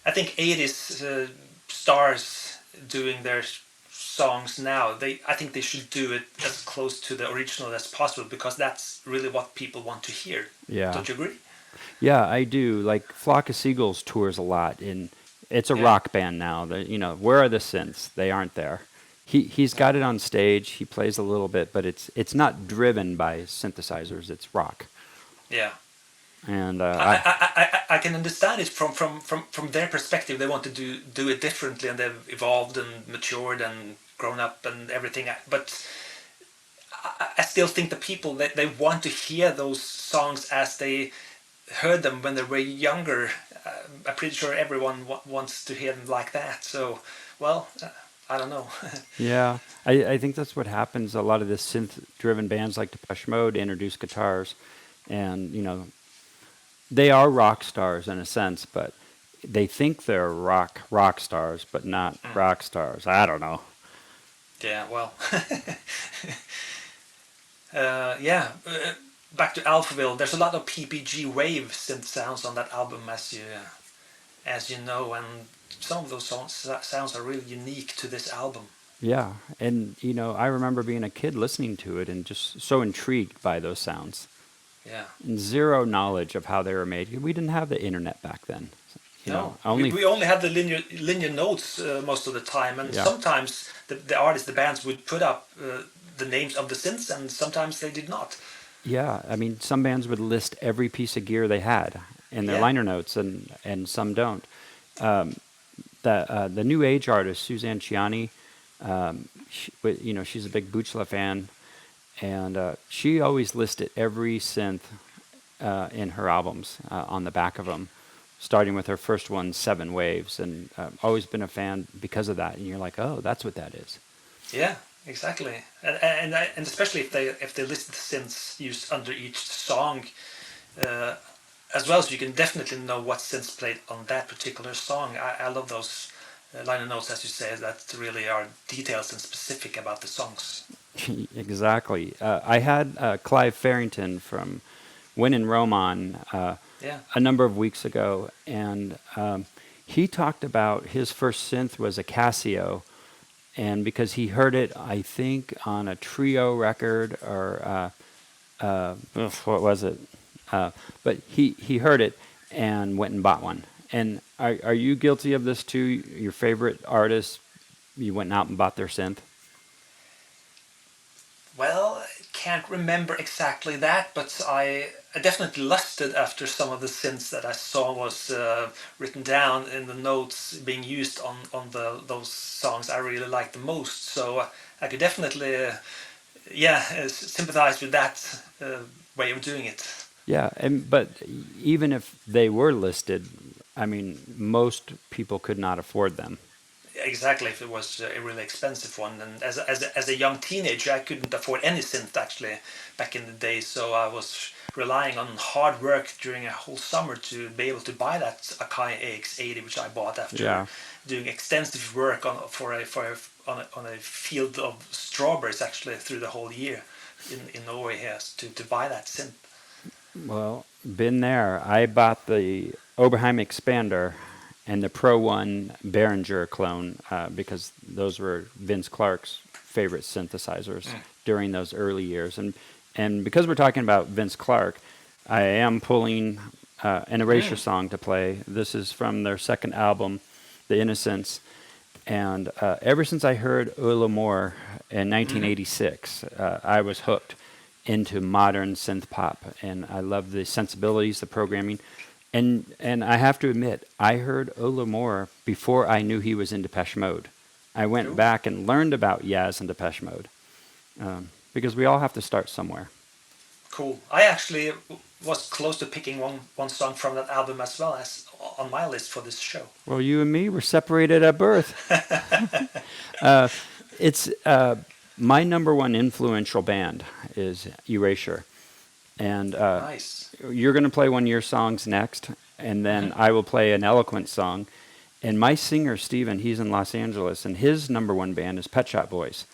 I think 80s stars doing their songs now. I think they should do it as close to the original as possible because that's really what people want to hear. Yeah. Don't you agree? Yeah, I do. Like Flock of Seagulls tours a lot, and it's a Yeah. rock band now. You know, where are the synths? They aren't there. He's got it on stage. He plays a little bit, but it's not driven by synthesizers. It's rock, Yeah. and I can understand it from their perspective. They want to do it differently, and they've evolved and matured and grown up and everything. But I still think the people that they want to hear those songs as they heard them when they were younger. I'm pretty sure everyone wants to hear them like that. So, well, I don't know. yeah, I think that's what happens. A lot of the synth-driven bands like Depeche Mode introduce guitars, and you know they are rock stars in a sense, but they think they're rock stars, but not rock stars. I don't know. Yeah, well, yeah. Back to Alphaville. There's a lot of PPG wave synth sounds on that album, as you know, and some of those sounds are really unique to this album. Yeah, and you know, I remember being a kid listening to it and just so intrigued by those sounds. Yeah. And zero knowledge of how they were made. We didn't have the internet back then. You know, No, only we only had the linear notes most of the time, and yeah, sometimes the artists, the bands would put up the names of the synths, and sometimes they did not. yeah. I mean, some bands would list every piece of gear they had in their Yeah. liner notes, and some don't. The new age artist Suzanne Ciani, you know, she's a big Buchla fan, and she always listed every synth in her albums on the back of them, starting with her first one, Seven Waves, and always been a fan because of that. And you're like, oh, that's what that is. Yeah, exactly, and especially if they list the synths used under each song, uh, as well, so you can definitely know what synths played on that particular song. I love those liner notes, as you say, that really are details and specific about the songs. Exactly. I had Clive Farrington from Win and Rome on Yeah. a number of weeks ago, and he talked about his first synth was a Casio, and because he heard it, I think, on a trio record or what was it? But he heard it and went and bought one. And are you guilty of this too? Your favorite artist, you went out and bought their synth? Well, I can't remember exactly that, but I definitely lusted after some of the synths that I saw was written down in the notes being used on those songs I really liked the most. So I could definitely, sympathize with that way of doing it. Yeah, but even if they were listed, I mean, most people could not afford them. Exactly, if it was a really expensive one, and as a young teenager, I couldn't afford any synth actually back in the day, so I was relying on hard work during a whole summer to be able to buy that Akai AX80, which I bought after Yeah. doing extensive work on a field of strawberries actually through the whole year in Norway here to buy that synth. Well, been there. I bought the Oberheim Expander, and the Pro 1 Behringer clone, because those were Vince Clarke's favorite synthesizers during those early years. And because we're talking about Vince Clarke, I am pulling an Erasure song to play. This is from their second album, The Innocents. And ever since I heard L'amour in 1986, I was hooked into modern synth pop, and I love the sensibilities, the programming. And I have to admit, I heard L'amour before I knew he was in Depeche Mode. I went back and learned about Yaz and Depeche Mode, because we all have to start somewhere. Cool. I actually was close to picking one song from that album as well as on my list for this show. Well, you and me were separated at birth. It's my number one influential band is Erasure, and Nice. you're going to play one of your songs next, and then I will play an Eloquent song. And my singer Steven, he's in Los Angeles, and his number one band is Pet Shop Boys.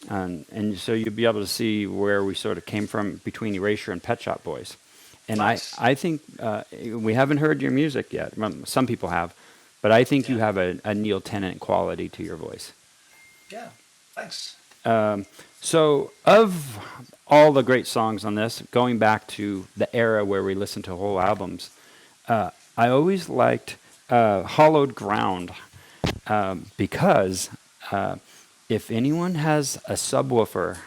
And so you'll be able to see where we sort of came from between Erasure and Pet Shop Boys. And Nice. I think we haven't heard your music yet. Well, some people have, but I think you have a Neil Tennant quality to your voice. Yeah, thanks. So of all the great songs on this, going back to the era where we listened to whole albums, I always liked Hollowed Ground, because if anyone has a subwoofer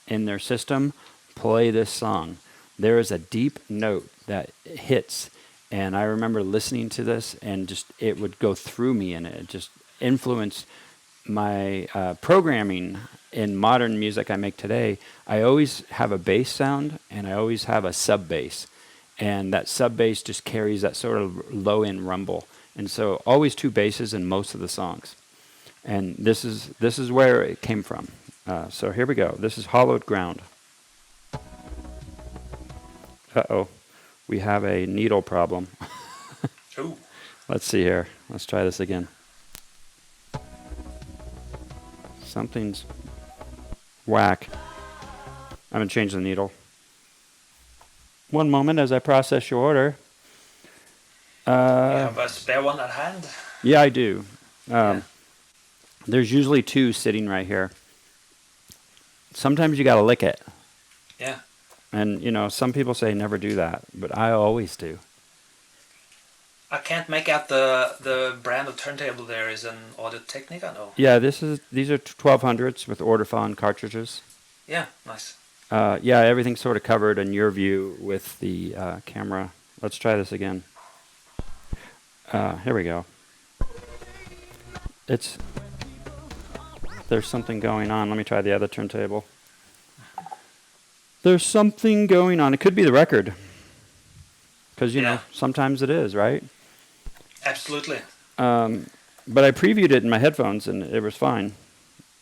in their system, play this song. There is a deep note that hits, and I remember listening to this, and just it would go through me, and it just influenced my programming in modern music I make today. I always have a bass sound, and I always have a sub bass, and that sub bass just carries that sort of low end rumble, and so always two basses in most of the songs. And this is where it came from. So here we go. This is Hollowed Ground. Uh-oh. We have a needle problem. Ooh. Let's see here. Let's try this again. Something's whack. I'm going to change the needle. One moment as I process your order. You have a spare one at hand? Yeah, I do. There's usually two sitting right here. Sometimes you got to lick it. Yeah. And, some people say never do that, but I always do. I can't make out the brand of turntable there. Is an Audio Technica? No. Yeah, these are 1200s with Ortofon cartridges. Yeah, nice. Yeah, everything's sort of covered in your view with the camera. Let's try this again. Here we go. There's something going on. Let me try the other turntable. There's something going on. It could be the record. Because, sometimes it is, right? Absolutely. But I previewed it in my headphones, and it was fine.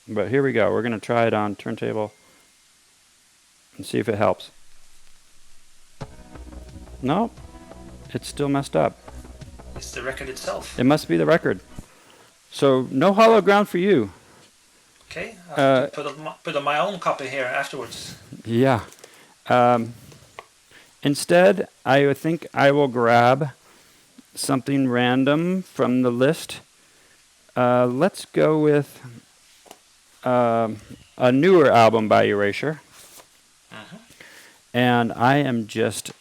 But here we go. We're going to try it on turntable and see if it helps. No, it's still messed up. It's the record itself. It must be the record. So no hollow ground for you. Okay, I'll have to put on my own copy here afterwards. Yeah. Instead, I think I will grab something random from the list. Let's go with a newer album by Erasure. And I am just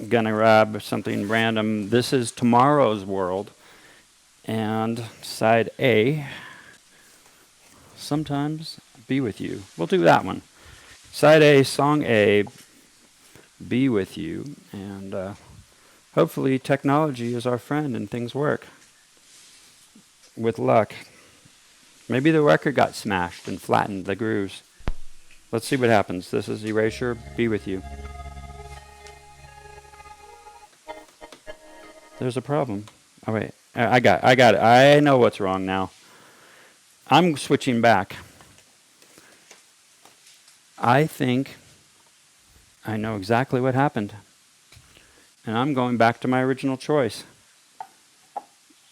going to grab something random. This is Tomorrow's World. And side A, Sometimes Be With You. We'll do that one. Side A, song A, Be With You. And hopefully technology is our friend and things work. With luck. Maybe the record got smashed and flattened the grooves. Let's see what happens. This is Erasure, Be With You. There's a problem. Oh, wait. I got it. I know what's wrong now. I'm switching back. I think I know exactly what happened. And I'm going back to my original choice.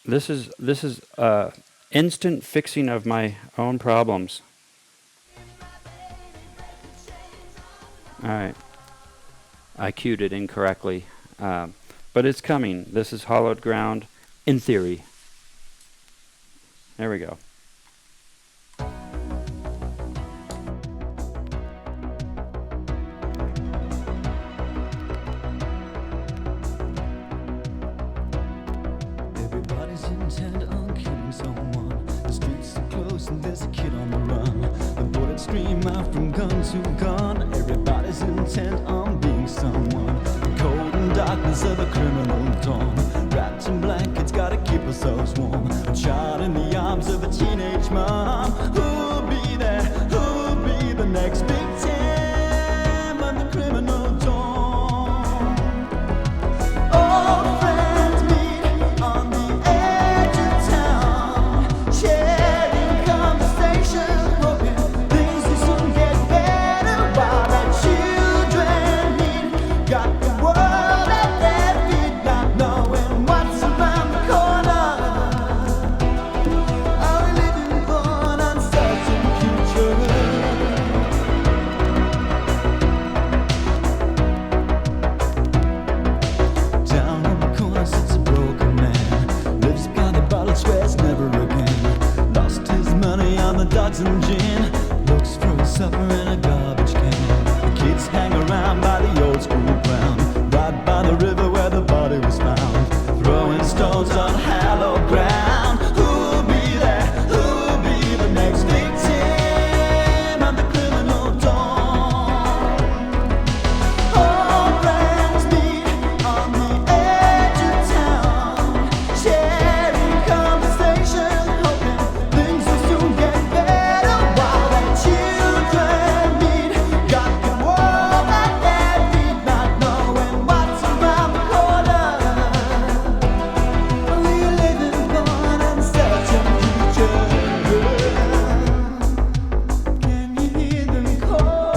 This is instant fixing of my own problems. All right. I cued it incorrectly. But it's coming. This is Hollowed Ground in theory. There we go. Everybody's intent on killing someone. The streets are closed and there's a kid on the run. The bullets stream out from gun to gun. Everybody's intent on being someone. The cold and darkness of a criminal dawn. Wrapped in blankets, gotta keep ourselves warm. A child in the arms of a teenage mom. Who'll be there? Who'll be the next victim of the criminal dawn? Old friends meet on the edge of town, sharing conversation, hoping things will soon get better while their children meet. Got the world at their feet, not knowing what's around the corner. Are we living for an uncertain future? Down in the corner sits a broken man. Lives by the bottle, swears never again. Lost his money on the dogs and gin. Looks for his supper in a garbage can. The kids hang around by the old school ground. Right by the river where the body was found. Throwing stones on hallowed ground. Who'll be there? Who'll be the next victim of the criminal dawn? All friends meet on the edge of town, sharing conversation, hoping things will soon get better while their children meet. Got the world at their feet, not knowing what's around the corner. Are we living for an uncertain future? Can you hear them calling?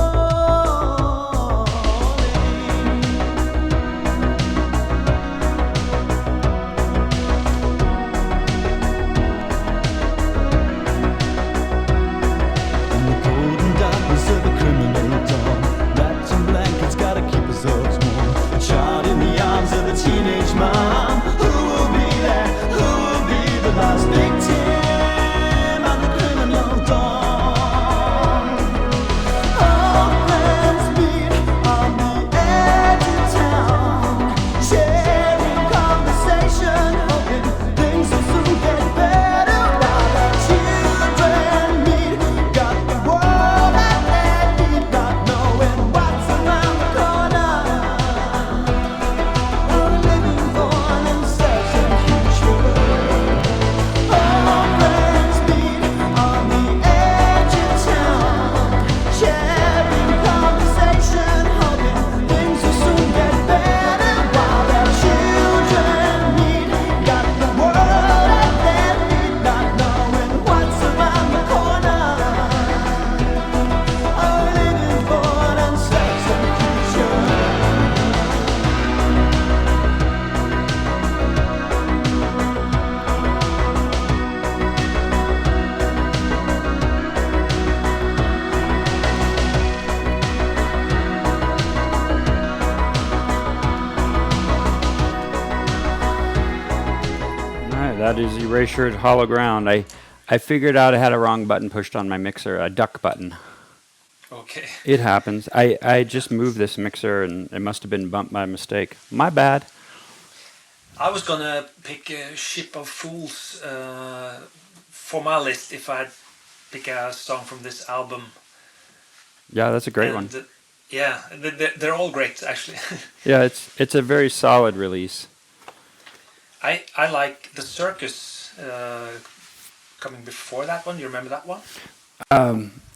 In the cold and darkness of a criminal dawn, wrapped in blankets, gotta keep ourselves warm. A child in the arms of a teenage mom. Who will be there? Who will be the last victim of the criminal dawn? All friends meet on the edge of town, sharing conversation, hoping things will soon get better while their children meet. Got the world at their feet, not knowing what's around the corner. Are we living for an uncertain future? All friends meet on the edge of town, sharing conversation, hoping things will soon get better while their children meet. Got the world at their feet, not knowing what's around the corner. Are we living for an uncertain future? All right, that is Erasure Hollow Ground. I figured out I had a wrong button pushed on my mixer, a duck button. Okay. It happens. I just moved this mixer and it must have been bumped by mistake. My bad. I was gonna pick Ship of Fools for my list if I'd pick a song from this album. Yeah, that's a great one. And, yeah, they're all great actually. Yeah, it's a very solid release. I like the Circus coming before that one. You remember that one?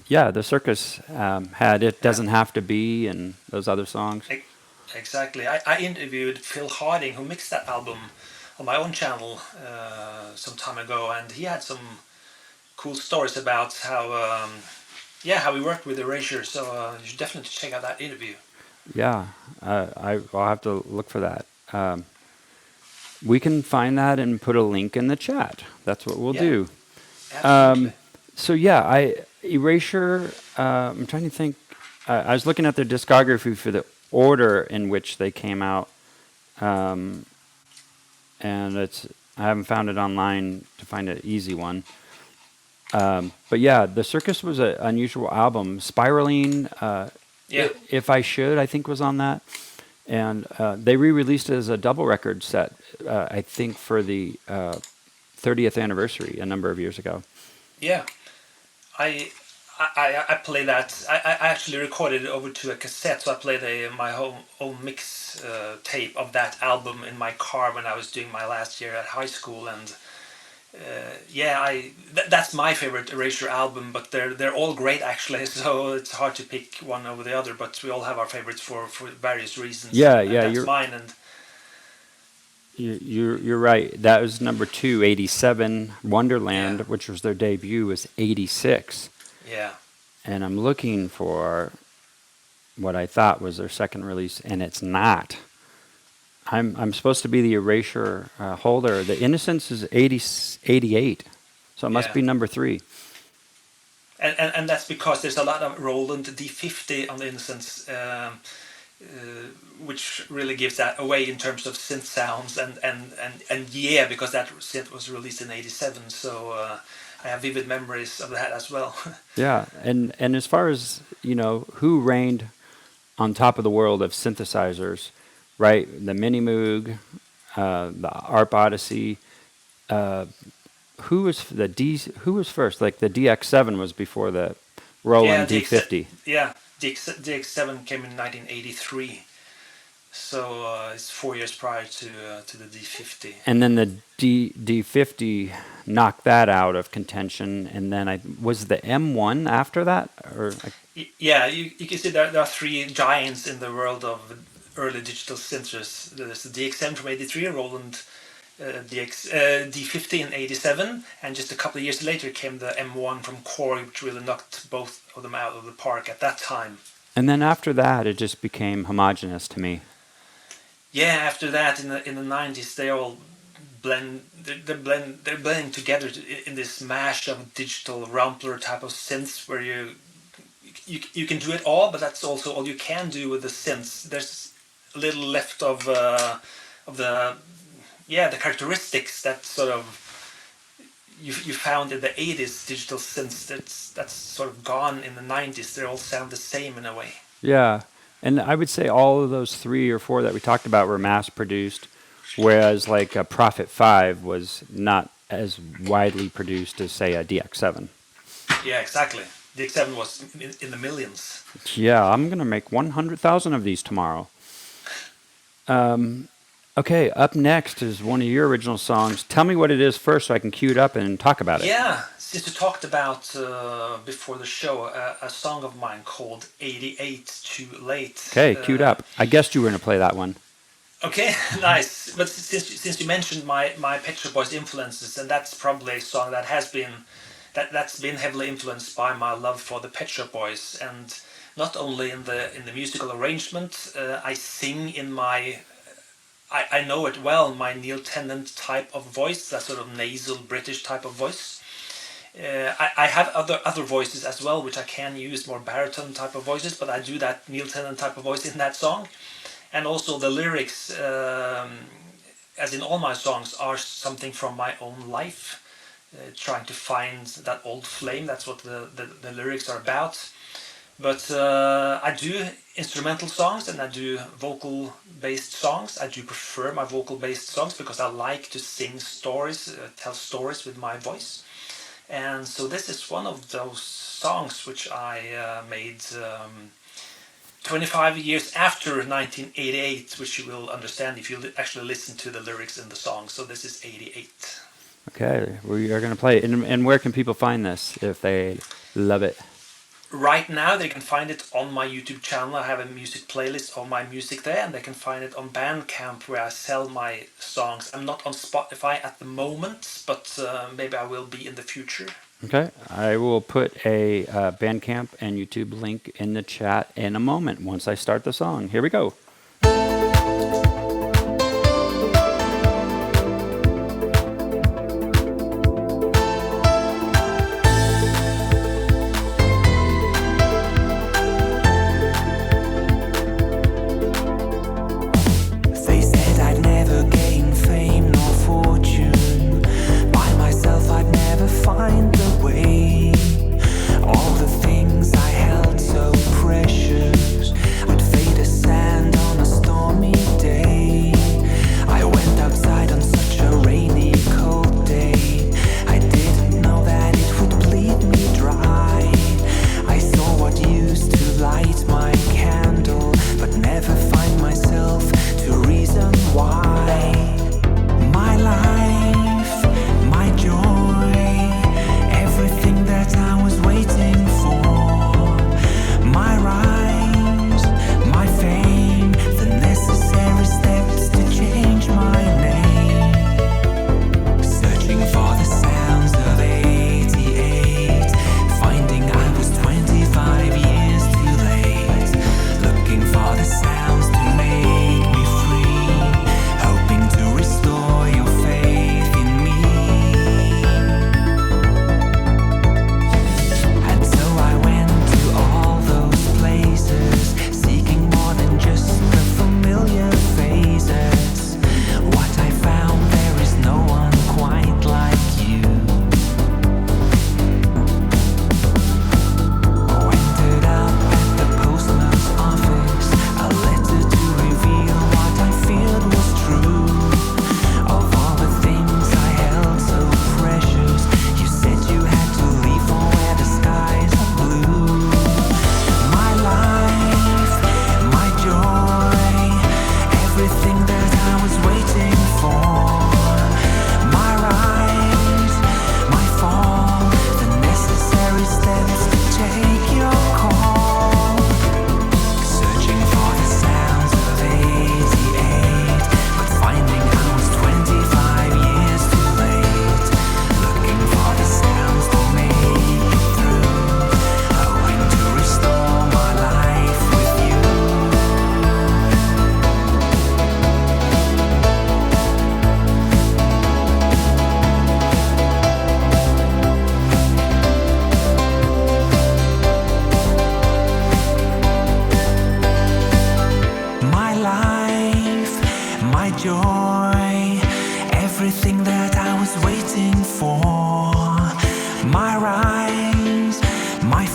Yeah, the Circus had It Doesn't Have to Be and those other songs. Exactly. I interviewed Phil Harding, who mixed that album, on my own channel some time ago, and he had some cool stories about how how he worked with Erasure. So you should definitely check out that interview. Yeah, I'll have to look for that. We can find that and put a link in the chat. That's what we'll do. Absolutely. So yeah, Erasure. I'm trying to think. I was looking at their discography for the order in which they came out, and I haven't found it online to find an easy one. But yeah, The Circus was an unusual album. Spiraling, Yeah. If I Should, I think was on that. And they re-released it as a double record set, I think for the 30th anniversary a number of years ago. Yeah. I play that. I actually recorded it over to a cassette, so I played my own mix tape of that album in my car when I was doing my last year at high school, and that's my favorite Erasure album. But they're all great actually, so it's hard to pick one over the other. But we all have our favorites for various reasons. Yeah, and yeah, that's mine. And you're right. That was number 2, 87. Wonderland, Yeah. which was their debut, was 86. yeah, And I'm looking for what I thought was their second release, and it's not. I'm supposed to be the Erasure holder. The Innocence is 88, so it must Yeah. be number 3. and that's because there's a lot of Roland D50 on the Innocence. Which really gives that away in terms of synth sounds and yeah, because that synth was released in '87, so I have vivid memories of that as well. Yeah, and as far as who reigned on top of the world of synthesizers, right? The Mini Moog, the ARP Odyssey. Who was first? Like the DX7 was before the Roland D50. Yeah, DX7 came in 1983, so it's 4 years prior to the D50. And then the D50 knocked that out of contention, and then was the M1 after that, or Yeah, you can see there are 3 giants in the world of early digital synthers. There's the DX7 from '83, Roland D50 in '87, and just a couple of years later came the M1 from Korg, which really knocked both of them out of the park at that time. And then after that, it just became homogenous to me. Yeah, after that in the '90s, they all they're blending together in this mash of digital Rumpler type of synths where you can do it all, but that's also all you can do with the synths. There's a little left of the characteristics that sort of you found in the '80s digital synths. That's sort of gone in the '90s. They all sound the same in a way. Yeah, and I would say all of those 3 or 4 that we talked about were mass-produced, whereas like a Prophet 5 was not as widely produced as, say, a DX7. Yeah, exactly. DX7 was in the millions. Yeah, I'm going to make 100,000 of these tomorrow. Okay, up next is one of your original songs. Tell me what it is first so I can cue it up and talk about it. Yeah, since we talked about before the show, a song of mine called 88 Too Late. Okay, queued up. I guessed you were going to play that one. Okay, nice. But since you mentioned my Pet Shop Boys influences, and that's probably a song that's been heavily influenced by my love for the Pet Shop Boys, and not only in the musical arrangement, I sing in my I know it well, my Neil Tennant type of voice, that sort of nasal British type of voice. I have other voices as well, which I can use, more baritone type of voices, but I do that Neil Tennant type of voice in that song. And also the lyrics, as in all my songs, are something from my own life, trying to find that old flame. That's what the lyrics are about. But I do instrumental songs and I do vocal-based songs. I do prefer my vocal-based songs because I like to sing stories, tell stories with my voice. And so this is one of those songs which I made 25 years after 1988, which you will understand if you actually listen to the lyrics in the song. So this is 88. Okay, we are going to play it. And where can people find this if they love it? Right now they can find it on my YouTube channel. I have a music playlist of my music there, and they can find it on Bandcamp where I sell my songs. I'm not on Spotify at the moment, but maybe I will be in the future. Okay, I will put a Bandcamp and YouTube link in the chat in a moment once I start the song. Here we go. They said I'd never gain fame nor fortune. By myself I'd never find the way.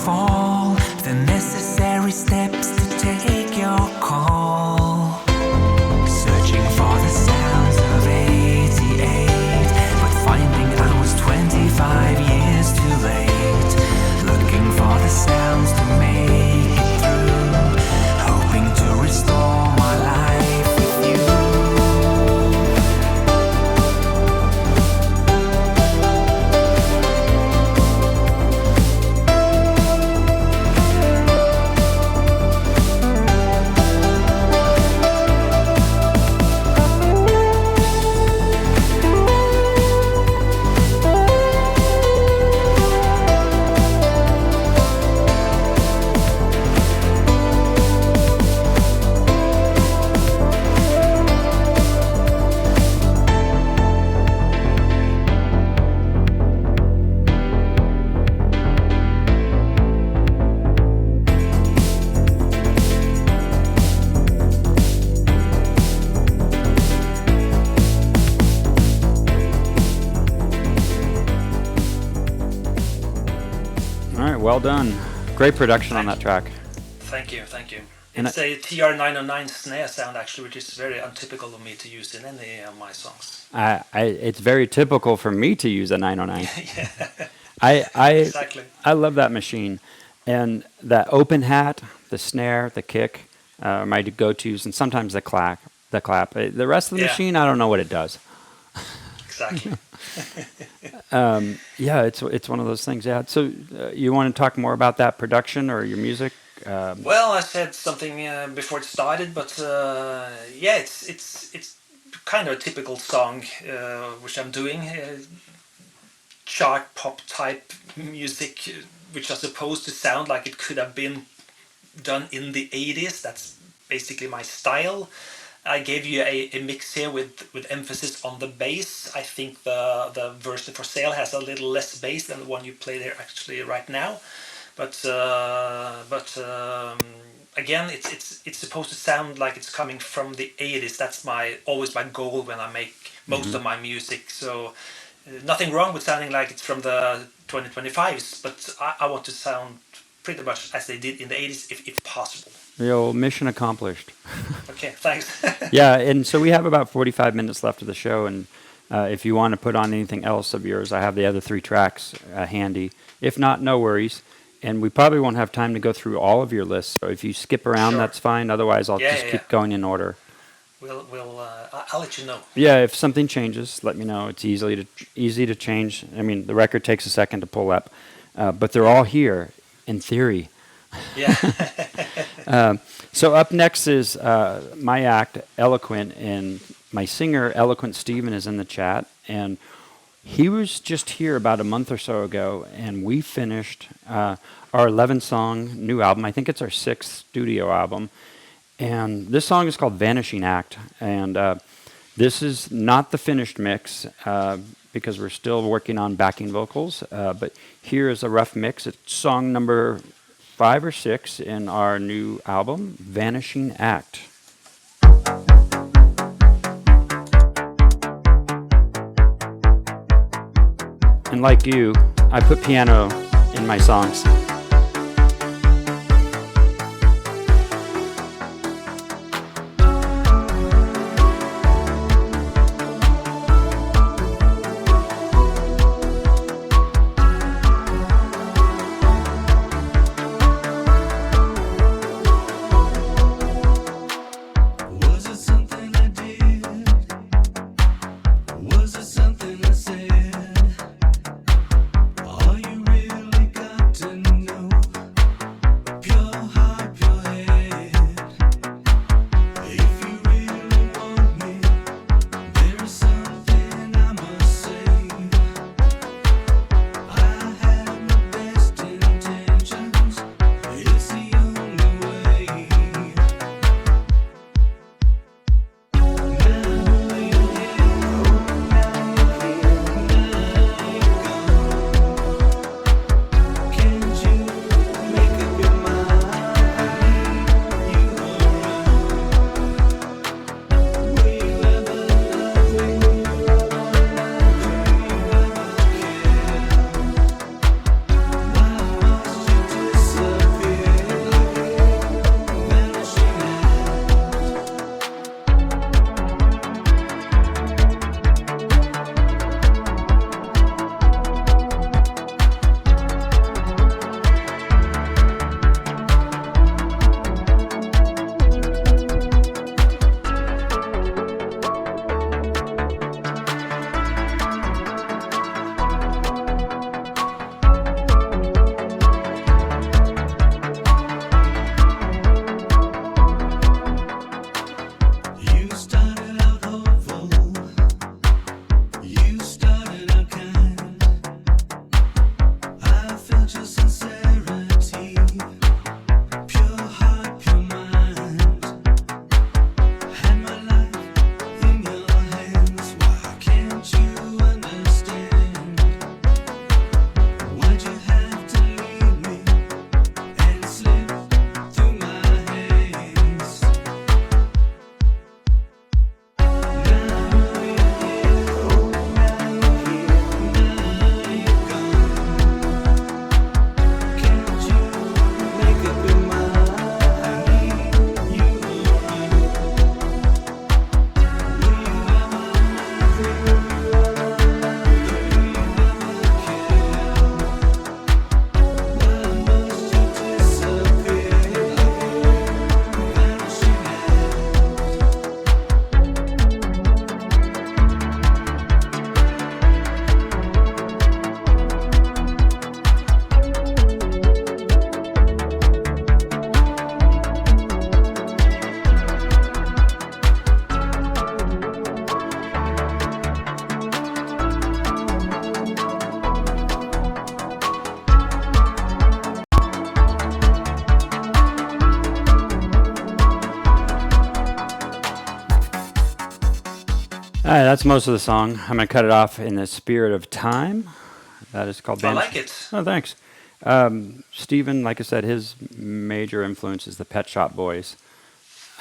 fall the necessary steps to take your call. Searching for the sounds of 88, but finding I was 25 years too late. Looking for the sounds to make it through, hoping to restore my life with you. All right, well done. Great production on that track. Thank you, thank you. And It's a TR-909 snare sound actually, which is very untypical of me to use in any of my songs. It's very typical for me to use a 909. Yeah, I exactly. I love that machine, and that open hat, the snare, the kick, my go-tos, and sometimes the clap. The rest of the Yeah. machine, I don't know what it does. Exactly. Yeah, it's one of those things. Yeah. So you want to talk more about that production or your music? Well, I said something before it started, but yeah, it's kind of a typical song which I'm doing. Chart pop type music, which are supposed to sound like it could have been done in the 80s. That's basically my style. I gave you a mix here with emphasis on the bass. I think the version for sale has a little less bass than the one you play there actually right now. But again, it's supposed to sound like it's coming from the 80s. That's always my goal when I make most of my music. So nothing wrong with sounding like it's from the 2025s, but I want to sound pretty much as they did in the 80s if possible. The old mission accomplished. Okay, thanks. Yeah, and so we have about 45 minutes left of the show, and if you want to put on anything else of yours, I have the other 3 tracks handy. If not, no worries. And we probably won't have time to go through all of your lists. So if you skip around, Sure. that's fine. Otherwise, I'll just keep going in order. I'll let you know. Yeah, if something changes, let me know. It's easy to change. I mean, the record takes a second to pull up, but they're all here in theory. Yeah. So up next is my act, Eloquent, and my singer, Eloquent Steven, is in the chat. And he was just here about a month or so ago, and we finished our 11-song new album. I think it's our 6th studio album. And this song is called Vanishing Act. And this is not the finished mix because we're still working on backing vocals. But here is a rough mix. It's song number 5 or 6 in our new album, Vanishing Act. And like you, I put piano in my songs. Was it something I did? Was it something I said? All you really got to right, that's most of the song. I'm going to cut it off in the spirit of time. That is called I Band. like it. Oh, thanks. Stephen, like I said, his major influence is the Pet Shop Boys.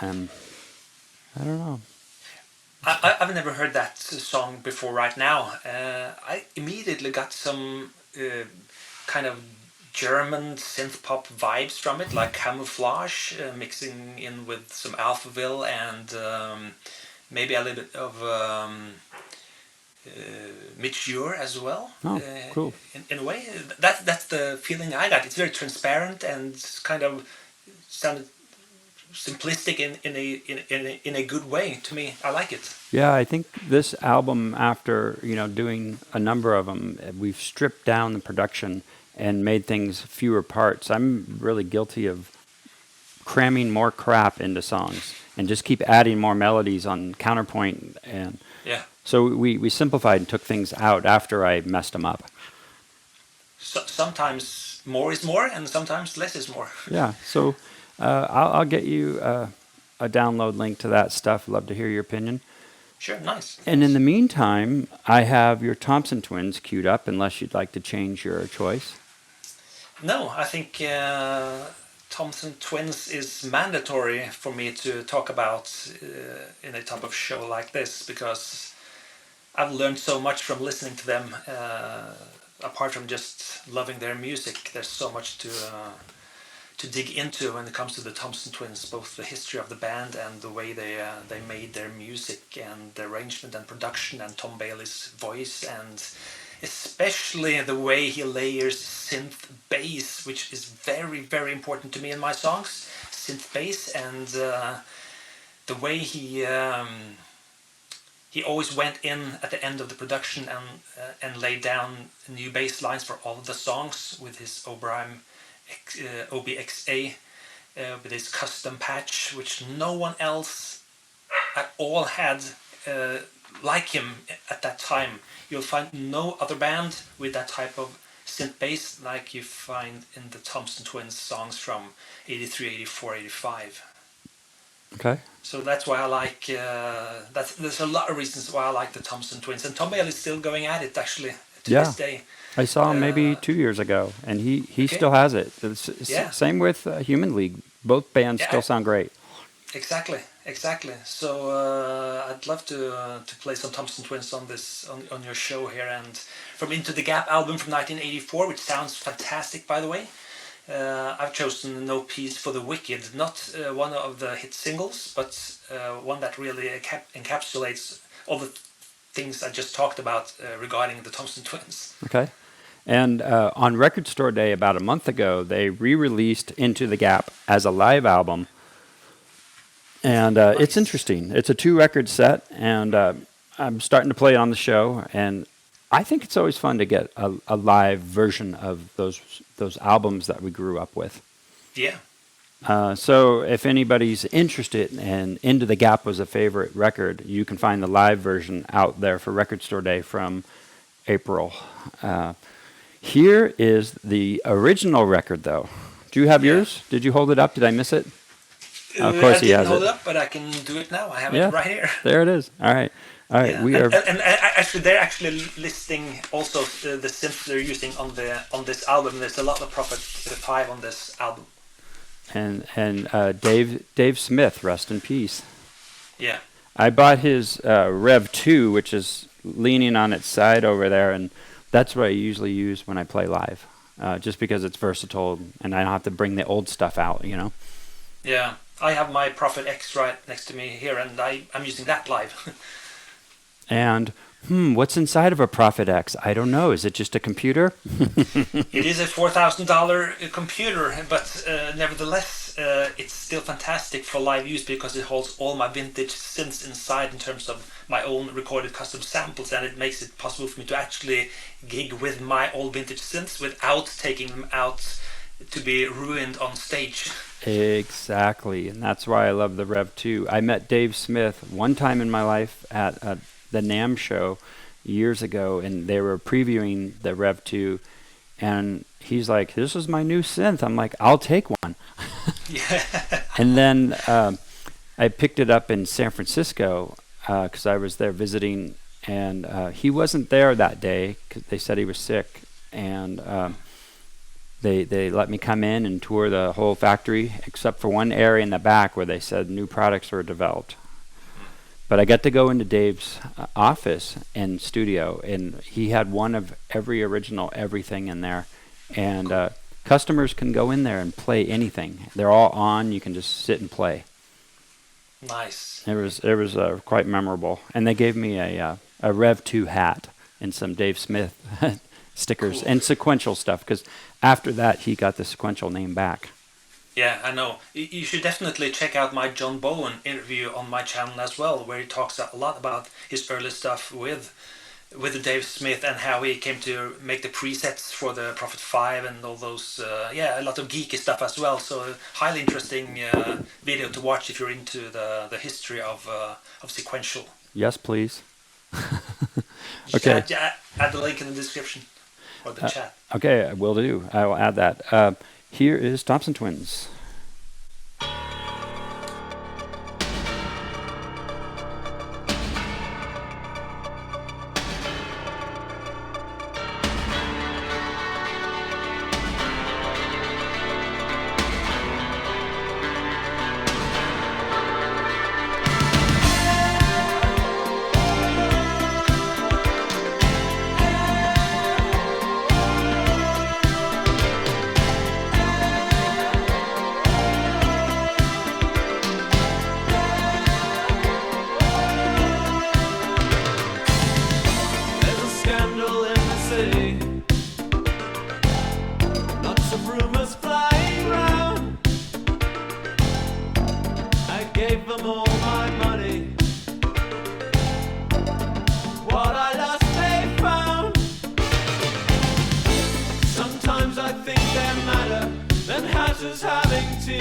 And I don't know. I've never heard that song before right now. I immediately got some kind of German synth pop vibes from it, like Camouflage, mixing in with some Alphaville and maybe a little bit of Mitch Ure as well. Oh, cool. In a way, that's the feeling I got. It's very transparent and kind of sounded simplistic in a good way to me. I like it. Yeah, I think this album, after doing a number of them, we've stripped down the production and made things fewer parts. I'm really guilty of cramming more crap into songs and just keep adding more melodies on counterpoint, and Yeah. so we simplified and took things out after I messed them up. So, sometimes more is more, and sometimes less is more. Yeah, so I'll get you a download link to that stuff. Love to hear your opinion. Sure, nice. And in the meantime, I have your Thompson Twins queued up, unless you'd like to change your choice. No, I think Thompson Twins is mandatory for me to talk about in a type of show like this, because I've learned so much from listening to them. Apart from just loving their music, there's so much to dig into when it comes to the Thompson Twins, both the history of the band and the way they made their music and the arrangement and production, and Tom Bailey's voice, and especially the way he layers synth bass, which is very, very important to me in my songs. Synth bass, and the way he always went in at the end of the production and laid down new bass lines for all of the songs with his Obrime OBXA, with his custom patch, which no one else at all had like him at that time. You'll find no other band with that type of synth bass like you find in the Thompson Twins songs from 83, 84, 85. Okay. So that's why I like, there's a lot of reasons why I like the Thompson Twins. And Tom Bailey's still going at it, actually, to this day. I saw him maybe 2 years ago, and he Okay. still has it. Yeah. Same with Human League. Both bands Yeah. still sound great. Exactly. So I'd love to play some Thompson Twins on your show here, and from Into the Gap album from 1984, which sounds fantastic, by the way. I've chosen No Peace for the Wicked, not one of the hit singles, but one that really encapsulates all the things I just talked about regarding the Thompson Twins. Okay. And on Record Store Day about a month ago, they re-released Into the Gap as a live album. And it's interesting. It's a 2-record set, and I'm starting to play it on the show. And I think it's always fun to get a live version of those albums that we grew up with. Yeah. So if anybody's interested and Into the Gap was a favorite record, you can find the live version out there for Record Store Day from April. Here is the original record, though. Do you have yours? Did you hold it up? Did I miss it? Of course he has I didn't hold it. it up, but I can do it now. I have it right here. There it is. All right. Yeah. We are. And actually, they're actually listing also the synths they're using on this album. There's a lot of Prophet 5 on this album. And Dave Smith, rest in peace. Yeah. I bought his Rev 2, which is leaning on its side over there, and that's what I usually use when I play live, just because it's versatile and I don't have to bring the old stuff out, Yeah. I have my Prophet X right next to me here, and I'm using that live. And what's inside of a Prophet X? I don't know. Is it just a computer? It is a $4,000 computer, but nevertheless, it's still fantastic for live use because it holds all my vintage synths inside in terms of my own recorded custom samples, and it makes it possible for me to actually gig with my old vintage synths without taking them out to be ruined on stage. Exactly, and that's why I love the Rev 2. I met Dave Smith one time in my life at the NAMM show years ago, and they were previewing the Rev 2, and he's like, "This is my new synth." I'm like, "I'll take one." Yeah. And then I picked it up in San Francisco because I was there visiting, and he wasn't there that day because they said he was sick, and they let me come in and tour the whole factory except for one area in the back where they said new products were developed. But I got to go into Dave's office and studio, and he had one of every original everything in there, and customers can go in there and play anything. They're all on. You can just sit and play. Nice. It was quite memorable, and they gave me a Rev 2 hat and some Dave Smith stickers and sequential stuff, because after that he got the sequential name back. Yeah, I know. You should definitely check out my John Bowen interview on my channel as well, where he talks a lot about his early stuff with Dave Smith and how he came to make the presets for the Prophet 5 and all those, a lot of geeky stuff as well. So highly interesting video to watch if you're into the history of sequential. Yes, please. Okay. Okay. Add the link in the description or the chat. Okay, will do. I will add that. Here is Thompson Twins. There's a scandal in the city. Lots of rumors flying round. I gave them all my money. What I lost they found. Sometimes I think they're madder than houses having tea,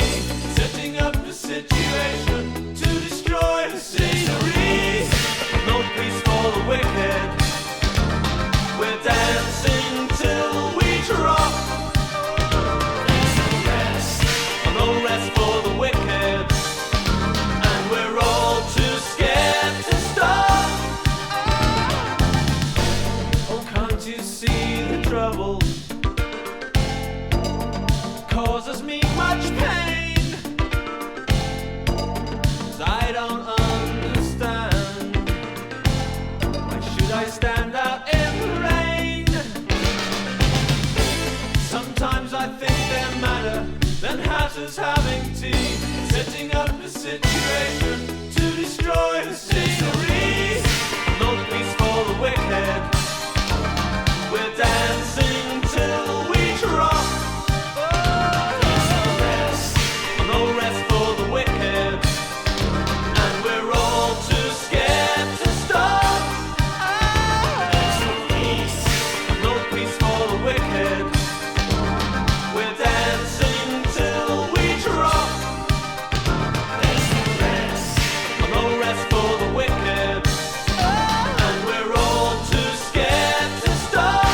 setting up the situation to destroy the scenery. No peace for the wicked. We're dancing till we drop. No rest for the wicked, and we're all too scared to stop. Oh, can't you see the trouble causes me much pain? 'Cause I don't understand. Why should I stand out in the rain? Sometimes I think they're madder than houses having tea, setting up the situation to destroy the scenery. No peace for the wicked. We're dancing till we drop. No rest for the wicked, and we're all too scared to stop. No peace for the wicked. We're dancing till we drop. No rest for the wicked, and we're all too scared to stop.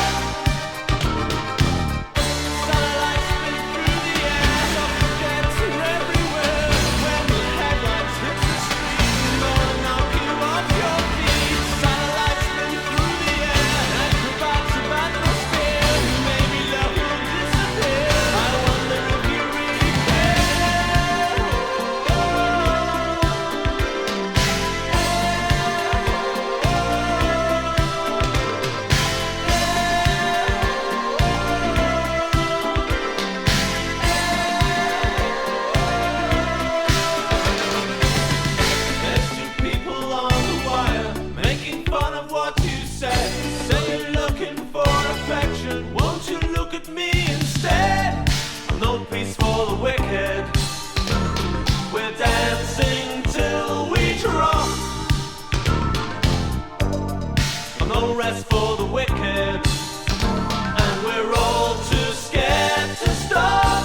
Satellites spin through the air, suffragettes are everywhere. When the headlights hit the street, gonna knock you off your feet. Satellites spin through the air, acrobats of atmosphere. Maybe love will disappear. I wonder if you really care. There's two people on the wire making fun of what you say. Say you're looking for affection, won't you look at me instead? No peace for the wicked. We're dancing till we drop. No rest for the wicked, and we're all too scared to stop.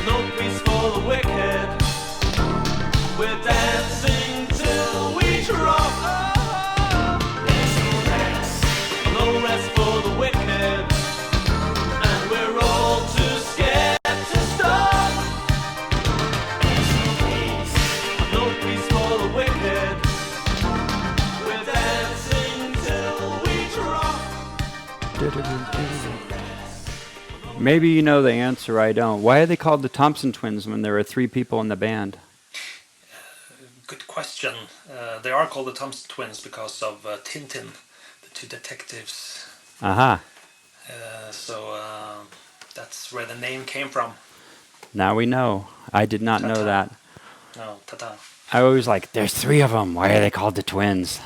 No peace for the wicked. We're dancing till we drop. No rest for the wicked, and we're all too scared to stop. No peace Maybe you know the answer, I don't. Why are they called the Thompson Twins when there are 3 people in the band? Good question. They are called the Thompson Twins because of Tintin, the 2 detectives. Aha. So that's where the name came from. Now we know. I did not know that. No, ta-ta. I always like, there's 3 of them. Why are they called the Twins?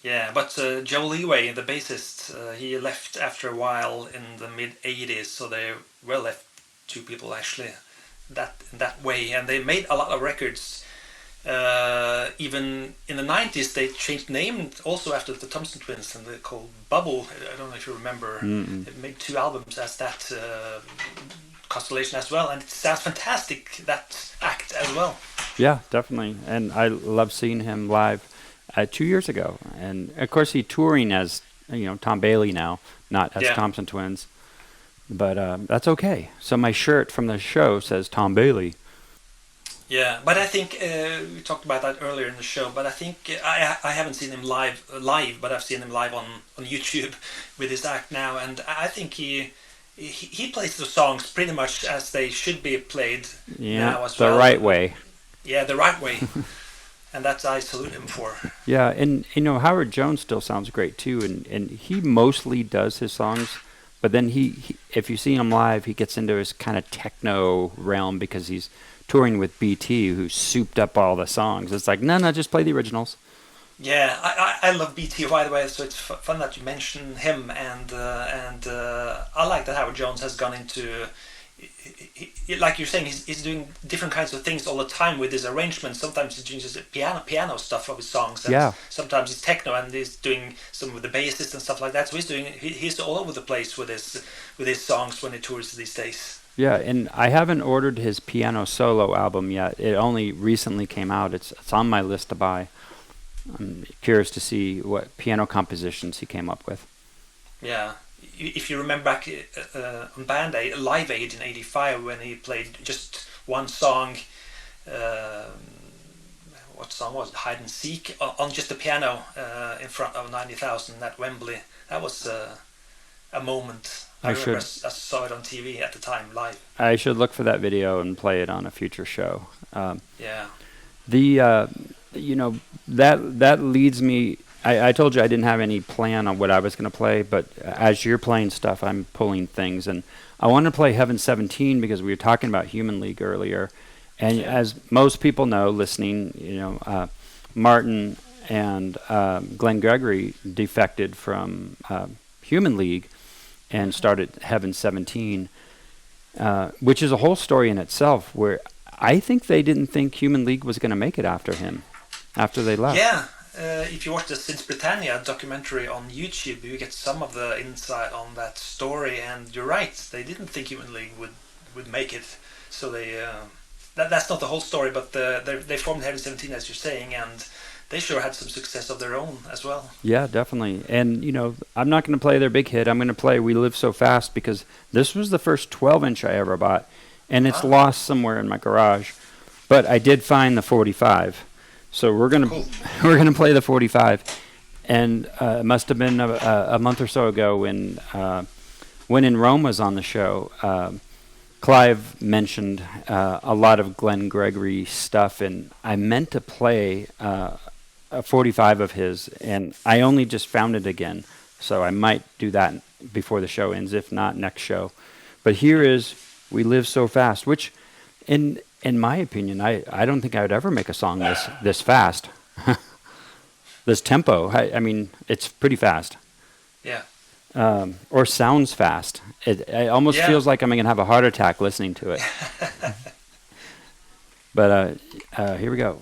Yeah, but Joe Leeway, the bassist, he left after a while in the mid-'80s, so they were left 2 people actually that way, and they made a lot of records. Even in the 90s, they changed name also after the Thompson Twins, and they're called Bubble. I don't know if you remember. They made 2 albums as that constellation as well, and it sounds fantastic, that act as well. Yeah, definitely. And I love seeing him live 2 years ago. And of course, he's touring as Tom Bailey now, not as Thompson Twins. But that's okay. So my shirt from the show says Tom Bailey. Yeah, but I think we talked about that earlier in the show. But I think I haven't seen him live, but I've seen him live on YouTube with his act now, and I think he plays the songs pretty much as they should be played now as well. The right way. Yeah, the right way, and that's I salute him for. Yeah, and Howard Jones still sounds great too, and he mostly does his songs. But then he, if you see him live, he gets into his kind of techno realm because he's touring with BT, who souped up all the songs. It's like, no, just play the originals. Yeah, I love BT, by the way, so it's fun that you mention him, and I like that Howard Jones has gone into, like you're saying, he's doing different kinds of things all the time with his arrangements. Sometimes he changes the piano stuff of his songs, and sometimes it's techno, and he's doing some with the bassist and stuff like that. So he's all over the place with his songs when he tours these days. Yeah, and I haven't ordered his piano solo album yet. It only recently came out. It's on my list to buy. I'm curious to see what piano compositions he came up with. Yeah, if you remember back on Band Aid, Live Aid in '85, when he played just one song, what song was it? Hide and Seek, on just the piano in front of 90,000 at Wembley. That was a moment. I remember I saw it on TV at the time, live. I should look for that video and play it on a future show. Yeah. That leads me. I told you I didn't have any plan on what I was going to play, but as you're playing stuff, I'm pulling things, and I want to play Heaven 17 because we were talking about Human League earlier, and as most people know, listening, Martin and Glenn Gregory defected from Human League and started Heaven 17, which is a whole story in itself, where I think they didn't think Human League was going to make it after they left. Yeah, if you watch the Since Britannia documentary on YouTube, you get some of the insight on that story, and you're right, they didn't think Human League would make it, so they that's not the whole story, but they formed Heaven 17, as you're saying, and they sure had some success of their own as well. Yeah, definitely. And, I'm not going to play their big hit. I'm going to play We Live So Fast because this was the first 12-inch I ever bought, and it's lost somewhere in my garage. But I did find the 45. So we're going to play the 45. And it must have been a month or so ago when In Rome was on the show. Clive mentioned a lot of Glenn Gregory stuff, and I meant to play a 45 of his, and I only just found it again, so I might do that before the show ends, if not next show. But here is We Live So Fast, which, in my opinion, I don't think I would ever make a song this fast. This tempo, I mean, it's pretty fast. Yeah. Or sounds fast. It almost feels like I'm going to have a heart attack listening to it. But here we go.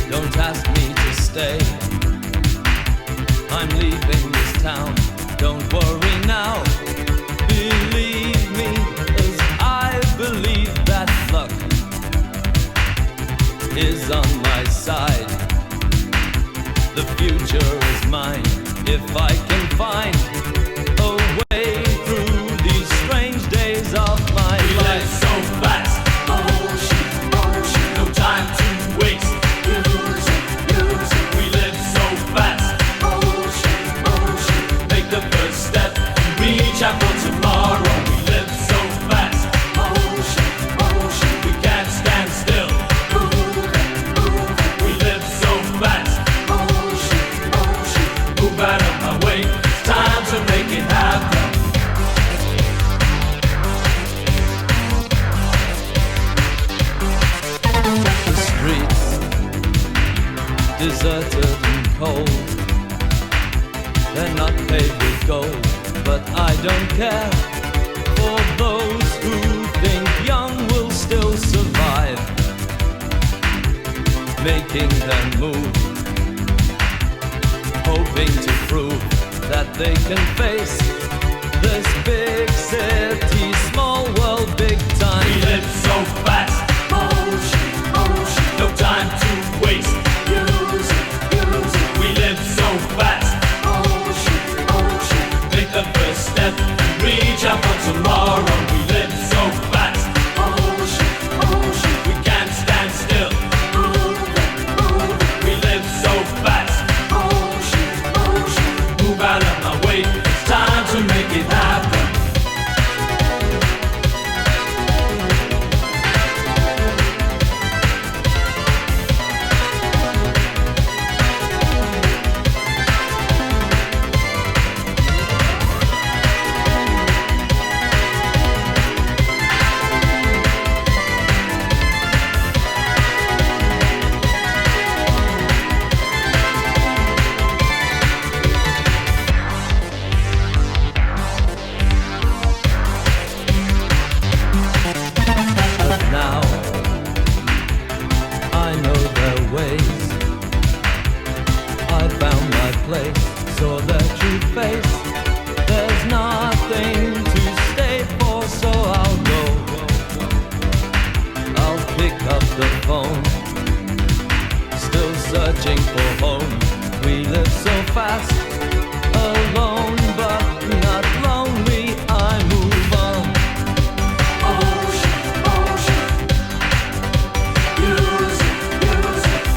Don't ask me to stay. I'm leaving this town. Don't worry now. Believe me, as I believe that luck tomorrow. We live so fast. Motion, motion. We can't stand still. We live so fast. Motion, motion. Move out of my way. It's time to make it happen. The streets deserted and cold. They're not paved with gold, but I don't care. For those who think young will still survive, making them move, hoping to prove that they can face this big city, small world, big time. We live so fast. Motion, motion. No time to waste. Use it, use it. We live so fast. Motion, motion. Make the first step and reach out for tomorrow. We live so fast. Motion, motion. We can't stand still. Move it, move it. We live so fast. Motion, motion. Move out of my way. It's time to make it happen. But now I know their ways. I found my place, saw their true face. There's nothing to stay for, so I'll go. I'll pick up the phone, still searching for home. We live so fast, alone but not lonely. I move on. Ocean, ocean. Use it, use it.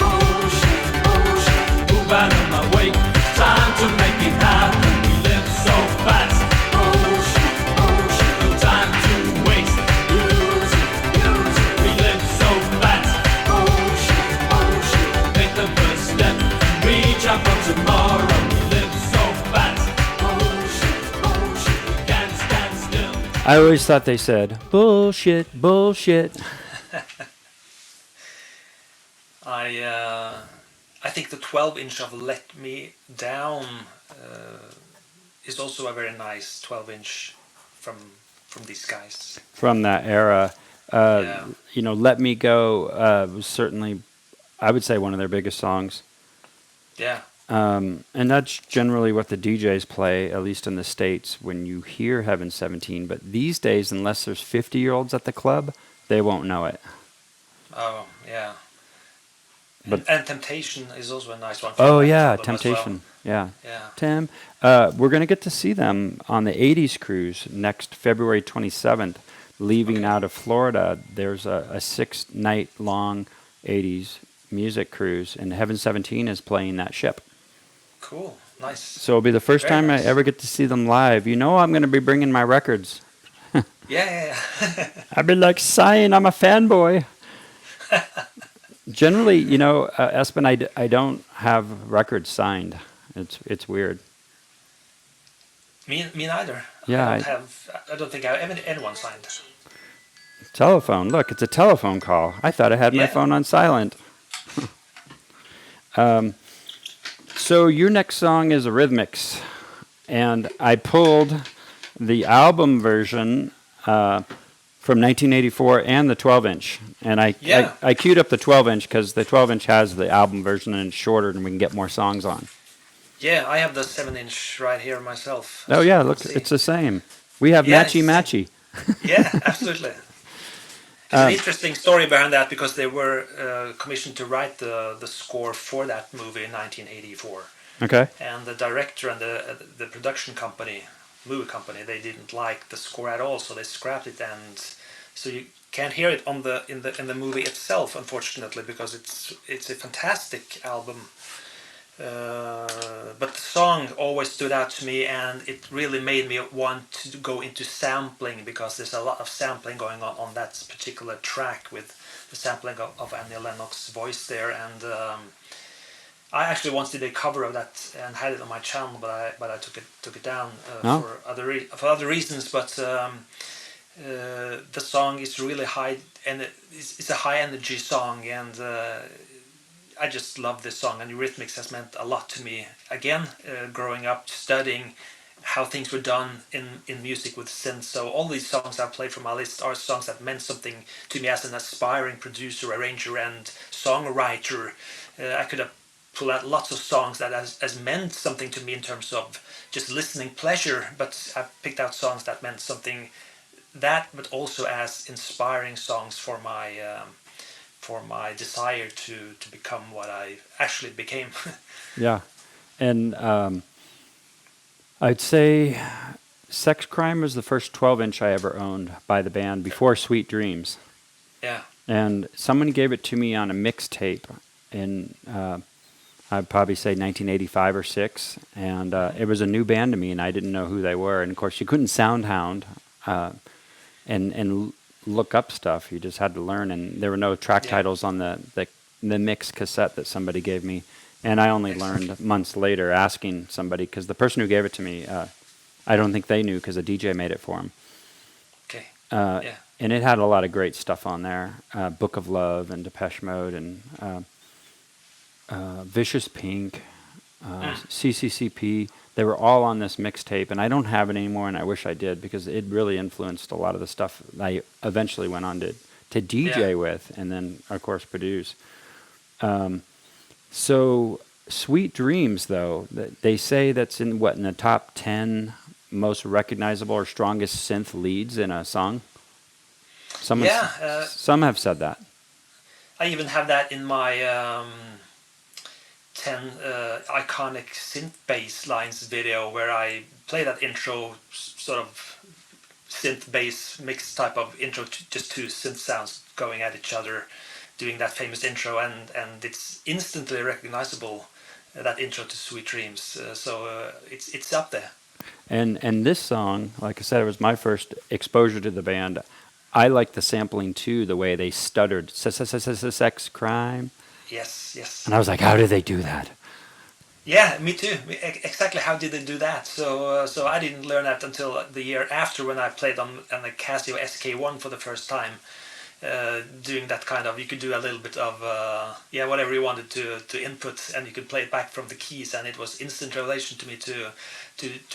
Ocean, ocean. Move out of my way. It's time to make it happen. We live so fast. Ocean, ocean. No time to waste. Use it, use it. We live so fast. Ocean, ocean. Make the first step and reach out for tomorrow. We live so fast. Ocean, ocean. We can't stand still. I always thought they said bullshit, bullshit. I think the 12-inch of Let Me Down is also a very nice 12-inch from these guys. From that era. Yeah. You know, Let Me Go was certainly, I would say, one of their biggest songs. Yeah. And that's generally what the DJs play, at least in the States, when you hear Heaven 17. But these days, unless there's 50-year-olds at the club, they won't know it. Oh, yeah. But- And Temptation is also a nice one. Oh, from that yeah, album as well. Temptation. Yeah. Yeah. We're going to get to see them on the 80s cruise next February 27th, leaving out of Florida. There's a 6-night-long 80s music cruise, and Heaven 17 is playing that ship. Cool. Nice. So it'll be the first Very time nice. I ever get to see them live. You know I'm going to be bringing my records. Yeah. I'd be like, sign, I'm a fanboy. Generally, you know, Espen, I don't have records signed. It's weird. Me neither. Yeah, I don't think I have anyone signed. Telephone. Look, it's a telephone call. I thought I had my Yeah. phone on silent. So your next song is Eurythmics, and I pulled the album version from 1984 and the 12-inch, and I queued up the 12-inch because the 12-inch has the album version and it's shorter, and we can get more songs on. Yeah, I have the 7-inch right here myself. Oh as yeah, you look, can see. it's the same. We have Yeah, matchy. Yeah, absolutely. There's an interesting story behind that because they were commissioned to write the score for that movie in 1984. Okay. And the director and the production company, movie company, they didn't like the score at all, so they scrapped it, and so you can't hear it on in the movie itself, unfortunately, because it's a fantastic album. But the song always stood out to me, and it really made me want to go into sampling, because there's a lot of sampling going on that particular track, with the sampling of Annie Lennox's voice there. And I actually once did a cover of that and had it on my channel, but I took it down for other reasons. But the song is really high, and it's a high energy song, and I just love this song, and Eurythmics has meant a lot to me. Again, growing up, studying how things were done in music with synth. So all these songs I've played from my list are songs that meant something to me as an aspiring producer, arranger, and songwriter. I could have pulled out lots of songs that has meant something to me in terms of just listening pleasure, but I picked out songs that meant something, but also as inspiring songs for my desire to become what I actually became. Yeah. And I'd say Sex Crime was the first 12-inch I ever owned by the band before Sweet Dreams. Yeah. And someone gave it to me on a mixtape in, I'd probably say 1985 or 6. And it was a new band to me, and I didn't know who they were. And, of course, you couldn't SoundHound and look up stuff. You just had to learn. And there were no track titles on the mix cassette that somebody gave me. And I only learned months later asking somebody, because the person who gave it to me, I don't think they knew, because a DJ made it for them. Okay. And it had a lot of great stuff on there. Book of Love and Depeche Mode and Vicious Pink, CCCP. They were all on this mixtape, and I don't have it anymore, and I wish I did, because it really influenced a lot of the stuff I eventually went on to DJ with, and then, of course, produce. So Sweet Dreams, though, they say that's in the top 10 most recognizable or strongest synth leads in a song? Some have said that. I even have that in my 10 iconic synth bass lines video, where I play that intro, sort of synth bass mix type of intro, just two synth sounds going at each other, doing that famous intro, and it's instantly recognizable, that intro to Sweet Dreams. So it's up there. And this song, like I said, it was my first exposure to the band. I like the sampling too, the way they stuttered, sex crime. Yes. And I was like, how did they do that? Yeah, me too. Exactly, how did they do that? So I didn't learn that until the year after, when I played on the Casio SK1 for the first time. Doing that kind of, you could do a little bit of whatever you wanted to input, and you could play it back from the keys, and it was instant revelation to me to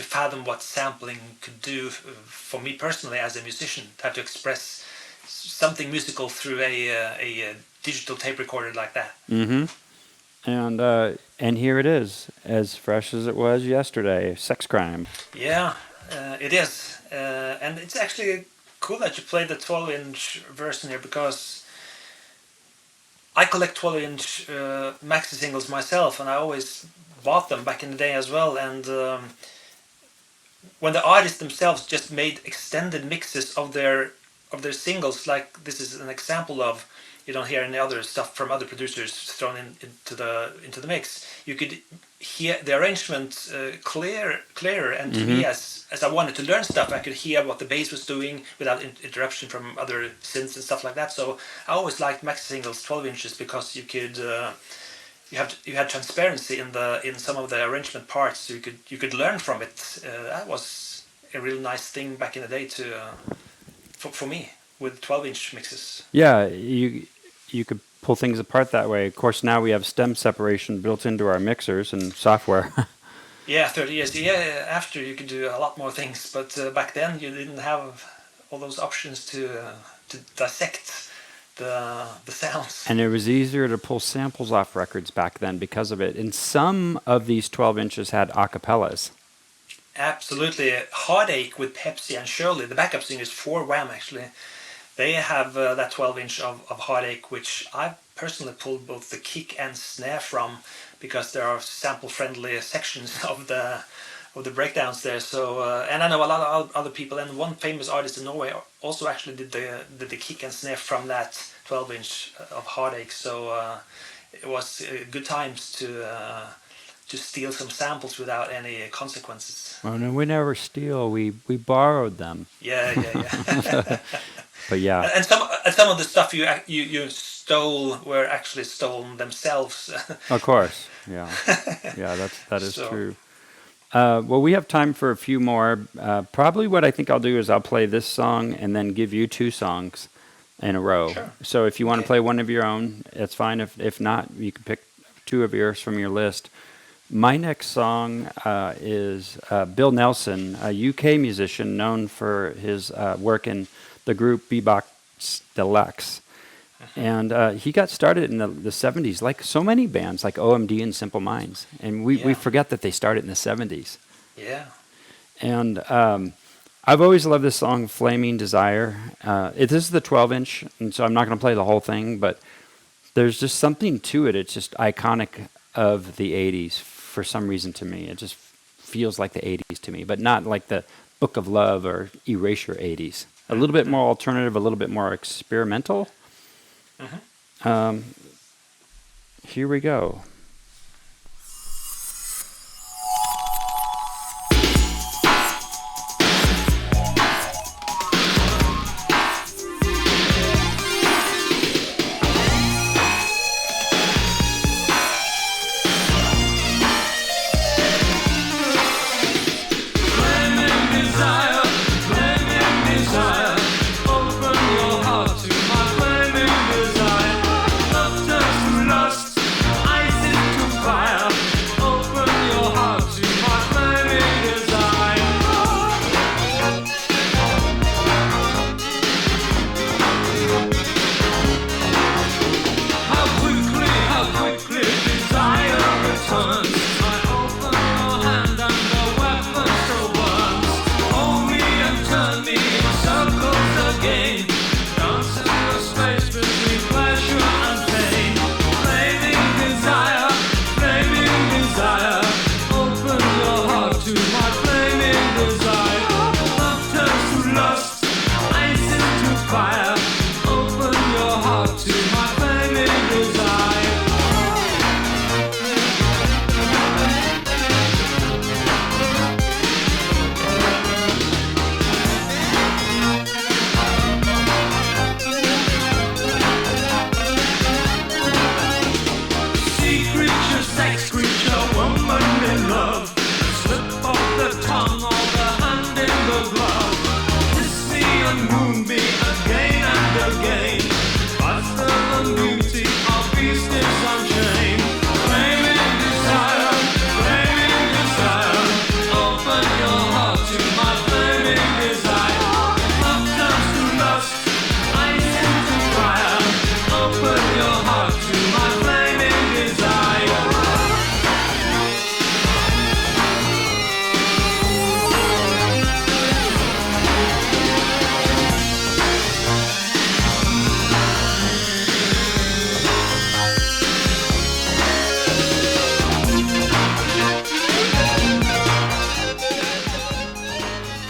fathom what sampling could do for me personally as a musician, how to express something musical through a digital tape recorder like that. Mm-hmm. And here it is, as fresh as it was yesterday, Sex Crime. Yeah, it is, and it's actually cool that you played the 12-inch version here, because I collect 12-inch maxi singles myself, and I always bought them back in the day as well. And when the artists themselves just made extended mixes of their singles, like this is an example of, you don't hear any other stuff from other producers thrown into the mix. You could hear the arrangement clearer, and to me, as I wanted to learn stuff, I could hear what the bass was doing without interruption from other synths and stuff like that. So I always liked maxi singles 12 inches, because you could you had transparency in some of the arrangement parts, so you could learn from it. That was a really nice thing back in the day for me with 12-inch mixes. Yeah, you could pull things apart that way. Of course, now we have stem separation built into our mixers and software. Yeah, 30 years after, you could do a lot more things, but back then you didn't have all those options to dissect the sounds. And it was easier to pull samples off records back then because of it. And some of these 12 inches had acapellas. Absolutely. Heartache with Pepsi and Shirley, the backup singers for Wham actually, they have that 12-inch of Heartache, which I've personally pulled both the kick and snare from, because there are sample-friendly sections of the breakdowns there. So and I know a lot of other people, and one famous artist in Norway also actually did the kick and snare from that 12-inch of Heartache. So it was good times to to steal some samples without any consequences. Oh no, we never steal. We borrowed them. Yeah. But yeah, And some of the stuff you stole were actually stolen themselves. of course. Yeah, that is So, true. Well, we have time for a few more. Probably what I think I'll do is I'll play this song and then give you two songs in a row. Sure. So if you want to Okay. play one of your own, that's fine. If not, you can pick two of yours from your list. My next song is Bill Nelson, a UK musician known for his work in the group Bebop Deluxe. And he got started in the 70s, like so many bands, like OMD and Simple Minds. And we Yeah. forget that they started in the 70s. yeah. And I've always loved this song, Flaming Desire. This is the 12-inch, and so I'm not going to play the whole thing, but there's just something to it. It's just iconic of the 80s for some reason to me. It just feels like the 80s to me, but not like the Book of Love or Erasure 80s. A little bit more alternative, a little bit more experimental. Here we go.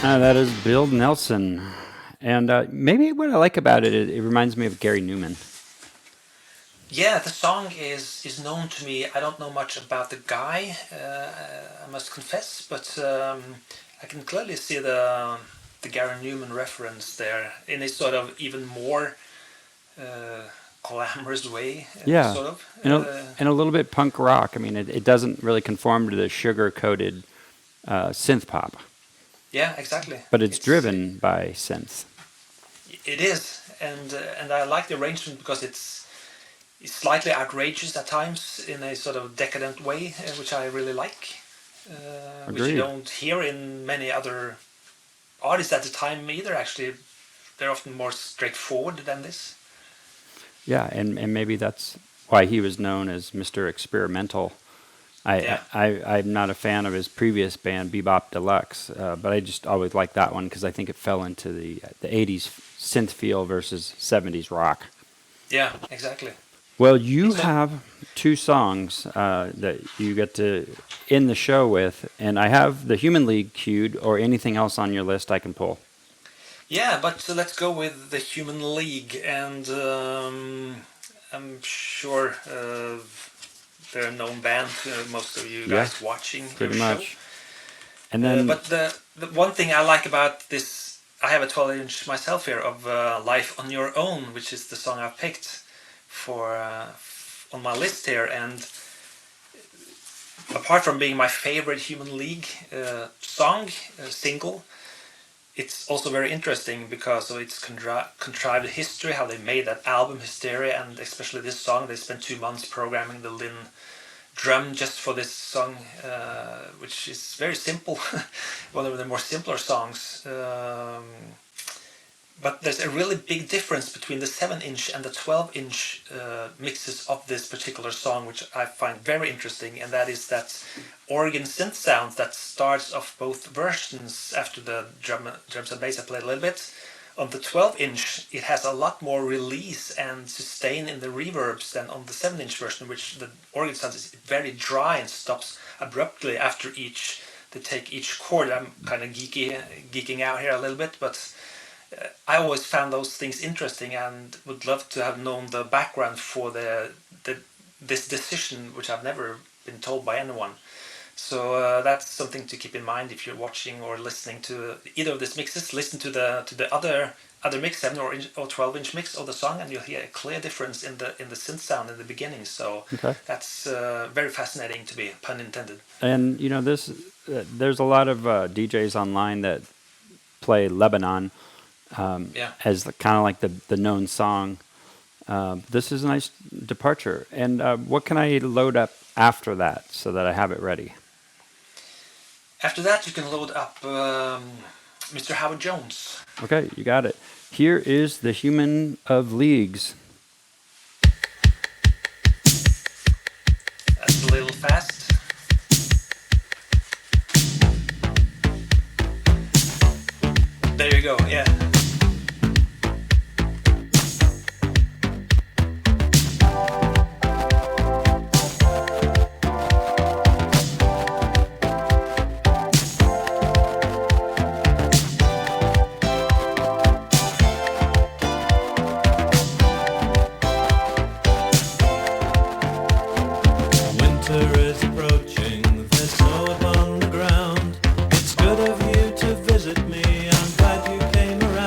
That is Bill Nelson. And maybe what I like about it, it reminds me of Gary Newman. Yeah, the song is known to me. I don't know much about the guy, I must confess, but I can clearly see the Gary Newman reference there in a sort of even more glamorous way. Yeah, sort of. and a little bit punk rock. I mean, it doesn't really conform to the sugar-coated synth pop. Yeah, exactly. But it's driven by synth. It is, and I like the arrangement because it's slightly outrageous at times in a sort of decadent way, which I really like. Which you don't hear in many other artists at the time either. Actually, they're often more straightforward than this. Yeah, and maybe that's why he was known as Mr. Experimental. I'm not a fan of his previous band, Bebop Deluxe, but I just always liked that one because I think it fell into the 80s synth feel versus 70s rock. Yeah, exactly. Well, you have two songs that you get to end the show with, and I have the Human League queued, or anything else on your list I can pull. Yeah, but let's go with the Human League, and I'm sure they're a known band to most of you Yeah, guys watching pretty your much. show. And then, But the one thing I like about this, I have a 12-inch myself here of Life on Your Own, which is the song I've picked for on my list here. And apart from being my favorite Human League song, single, it's also very interesting because of its contrived history, how they made that album Hysteria, and especially this song. They spent 2 months programming the Lynn drum just for this song, which is very simple, one of the more simpler songs. But there's a really big difference between the 7-inch and the 12-inch mixes of this particular song, which I find very interesting, and that is that organ synth sound that starts off both versions after the drums and bass I played a little bit. On the 12-inch, it has a lot more release and sustain in the reverbs than on the 7-inch version, which the organ sound is very dry and stops abruptly after each. They take each chord. I'm kind of geeking out here a little bit, but I always found those things interesting and would love to have known the background for this decision, which I've never been told by anyone. So that's something to keep in mind if you're watching or listening to either of these mixes. Listen to the other mix, 7 or 12-inch mix of the song, and you'll hear a clear difference in the synth sound in the beginning. So that's very fascinating to be, pun intended. and you know, this there's a lot of DJs online that play Lebanon as kind of like the known song. This is a nice departure. And what can I load up after that so that I have it ready? After that, you can load up Mr. Howard Jones. Okay, you got it. Here is the Human of Leagues. That's a little fast. There you go, yeah. Winter is approaching, there's snow upon the ground. It's good of you to visit me, I'm glad you came around.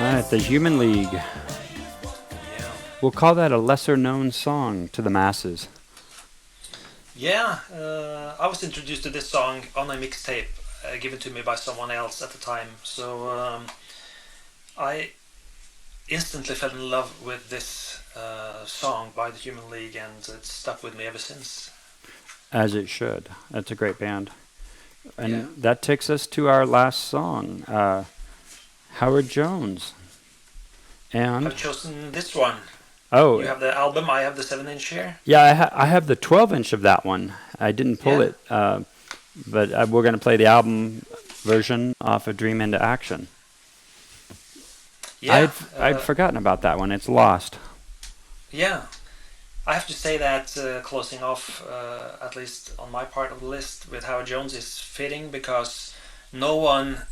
right, the Human League. Yeah. We'll call that a lesser-known song to the masses. Yeah, I was introduced to this song on a mixtape given to me by someone else at the time. So I instantly fell in love with this song by the Human League, and it's stuck with me ever since. As it should. That's a great band. And Yeah. that takes us to our last song, Howard Jones. And I've chosen this one. oh, You have the album, I have the 7-inch here. yeah, I have the 12-inch of that one. I didn't pull Yeah. it, but we're going to play the album version off of Dream into Action. Yeah, I'd forgotten about that one. It's lost. yeah. I have to say that closing off, at least on my part of the list, with Howard Jones is fitting because no one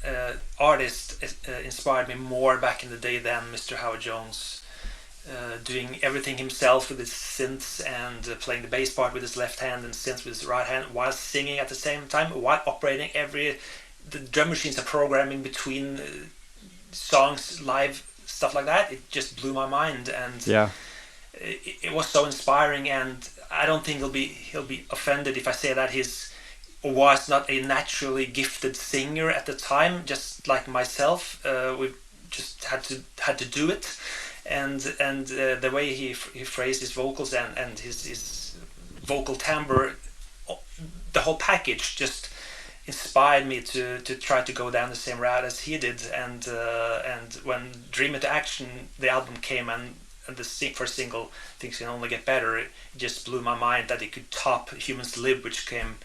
artist inspired me more back in the day than Mr. Howard Jones. Doing everything himself with his synths and playing the bass part with his left hand and synths with his right hand while singing at the same time, while operating the drum machines and programming between songs, live stuff like that. It just blew my mind, and Yeah. it was so inspiring. And I don't think he'll be offended if I say that he was not a naturally gifted singer at the time, just like myself. We just had to do it. And the way he phrased his vocals and his vocal timbre, the whole package just inspired me to try to go down the same route as he did. And when Dream into Action, the album came, and the first single, Things Can Only Get Better, it just blew my mind that it could top Humans Live, which came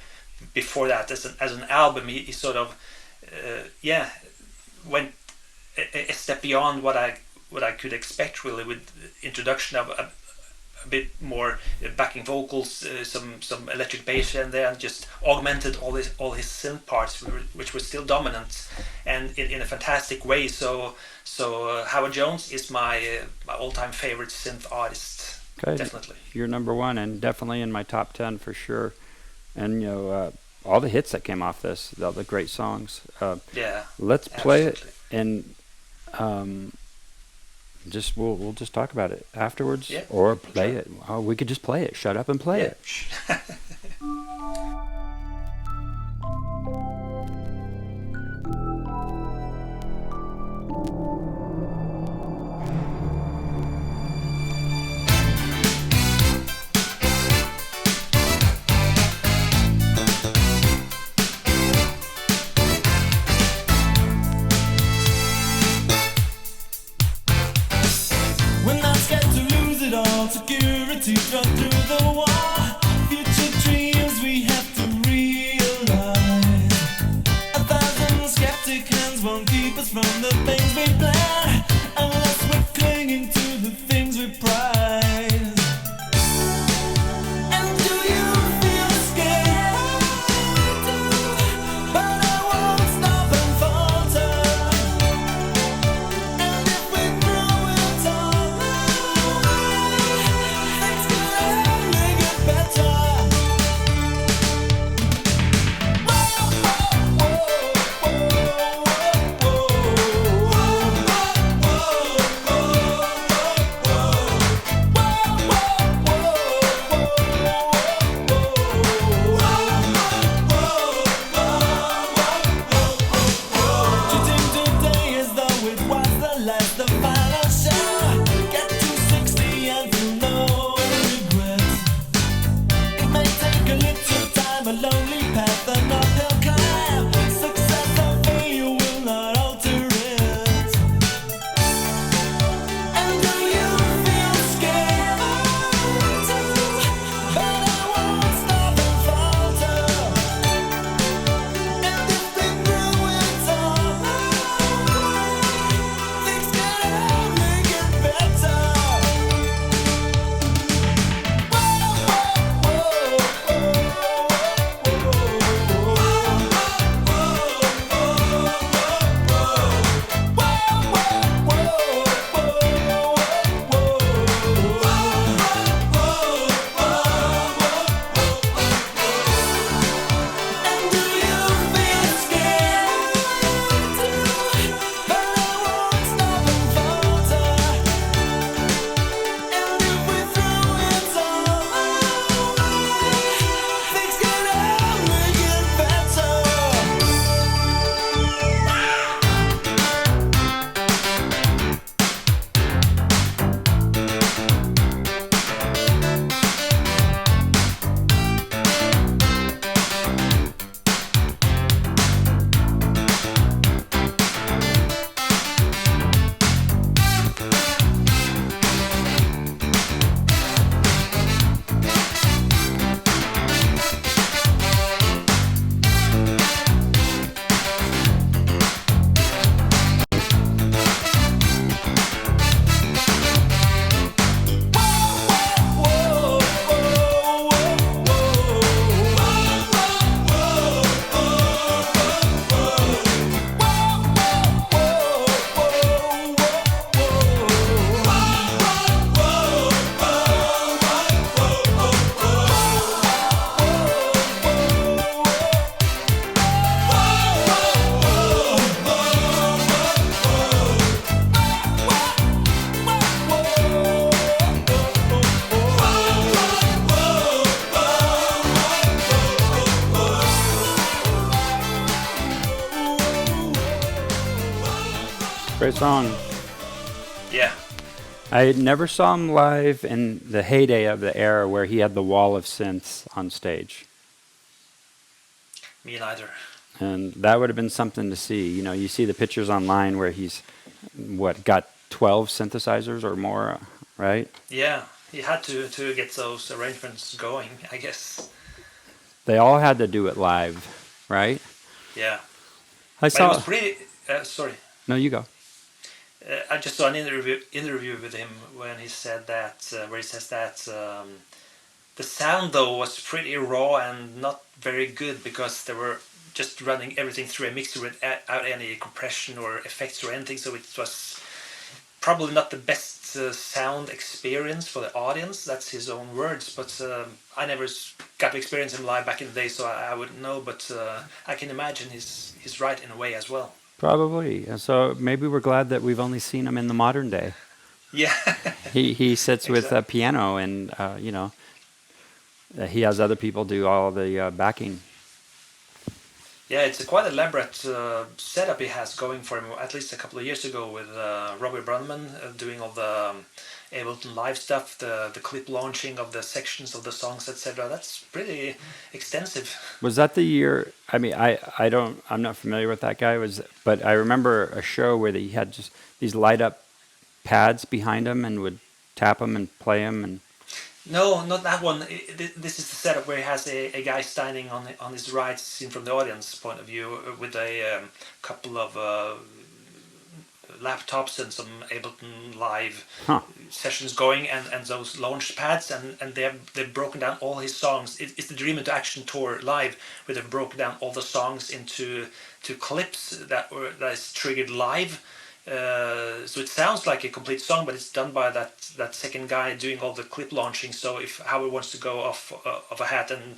before that as an album. He sort of went a step beyond what I could expect, really, with the introduction of a bit more backing vocals, some electric bass in there, and just augmented all his synth parts, which were still dominant, and in a fantastic way. So Howard Jones is my all-time favorite synth artist. Okay. Definitely. You're number one, and definitely in my top 10 for sure. And all the hits that came off this, all the great songs. Yeah. Let's play absolutely. it, and we'll just talk about it afterwards, Yeah, or play sure. it. Oh, we could just play it. Shut up and play it. We're not scared to lose it all. Security struck through the wall. Future dreams we have to realize. 1,000 skeptic hands won't keep us from the things we plan, unless we're clinging to the things we prize. And do you feel scared? But I won't stop and falter. And if we throw it all away, things can only get better. Whoa, whoa, whoa, whoa, whoa. Great song. Yeah. I never saw him live in the heyday of the era where he had the wall of synths on stage. Me neither. And that would have been something to see. You know, you see the pictures online where he's, got 12 synthesizers or more, right? Yeah, he had to get those arrangements going, I guess. They all had to do it live, right? Yeah. I But it saw. was pretty. Sorry. No, you go. I just saw an interview with him when he said that, where he says that the sound though was pretty raw and not very good because they were just running everything through a mixer without any compression or effects or anything. So it was probably not the best sound experience for the audience. That's his own words, but I never got to experience him live back in the day, so I wouldn't know. But I can imagine he's right in a way as well. Probably. And so maybe we're glad that we've only seen him in the modern day. Yeah. He sits with a piano and, he has other people do all the backing. Yeah, it's a quite elaborate setup he has going for him, at least a couple of years ago with Robbie Brunman doing all the Ableton Live stuff, the clip launching of the sections of the songs, etc. That's pretty extensive. Was that the year? I mean, I'm not familiar with that guy. But I remember a show where he had just these light up pads behind him and would tap them and play them and. No, not that one. This is the setup where he has a guy standing on his right, seen from the audience point of view, with a couple of laptops and some Ableton Live sessions going, and those launch pads, and they've broken down all his songs. It's the Dream into Action tour live, where they've broken down all the songs into clips that is triggered live. So it sounds like a complete song, but it's done by that second guy doing all the clip launching. So if Howard wants to go off of a hat and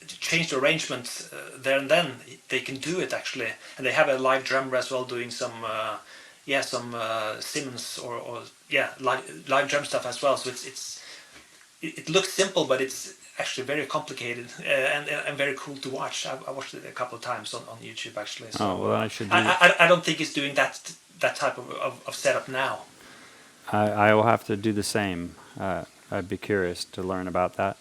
change the arrangement there and then, they can do it actually. And they have a live drummer as well doing some Simmons or live drum stuff as well. So it looks simple, but it's actually very complicated and very cool to watch. I watched it a couple of times on YouTube actually. So Oh, well, I should. I don't think he's doing that type of setup now. I will have to do the same. I'd be curious to learn about that.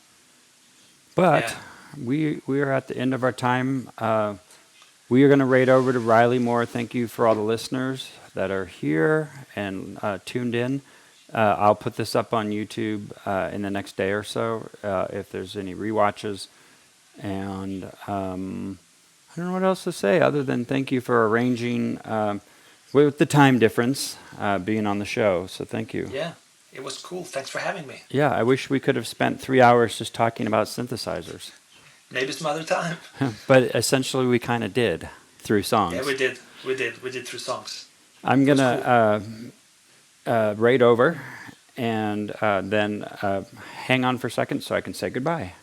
But we are at the end of our time. We are going to raid over to Riley Moore. Thank you for all the listeners that are here and tuned in. I'll put this up on YouTube in the next day or so if there's any rewatches. And I don't know what else to say other than thank you for arranging with the time difference being on the show. So thank you. Yeah, it was cool. Thanks for having me. Yeah, I wish we could have spent 3 hours just talking about synthesizers. Maybe some other time. But essentially we kind of did through songs. Yeah, we did. We did through songs. I'm going to raid over and then hang on for a second so I can say goodbye.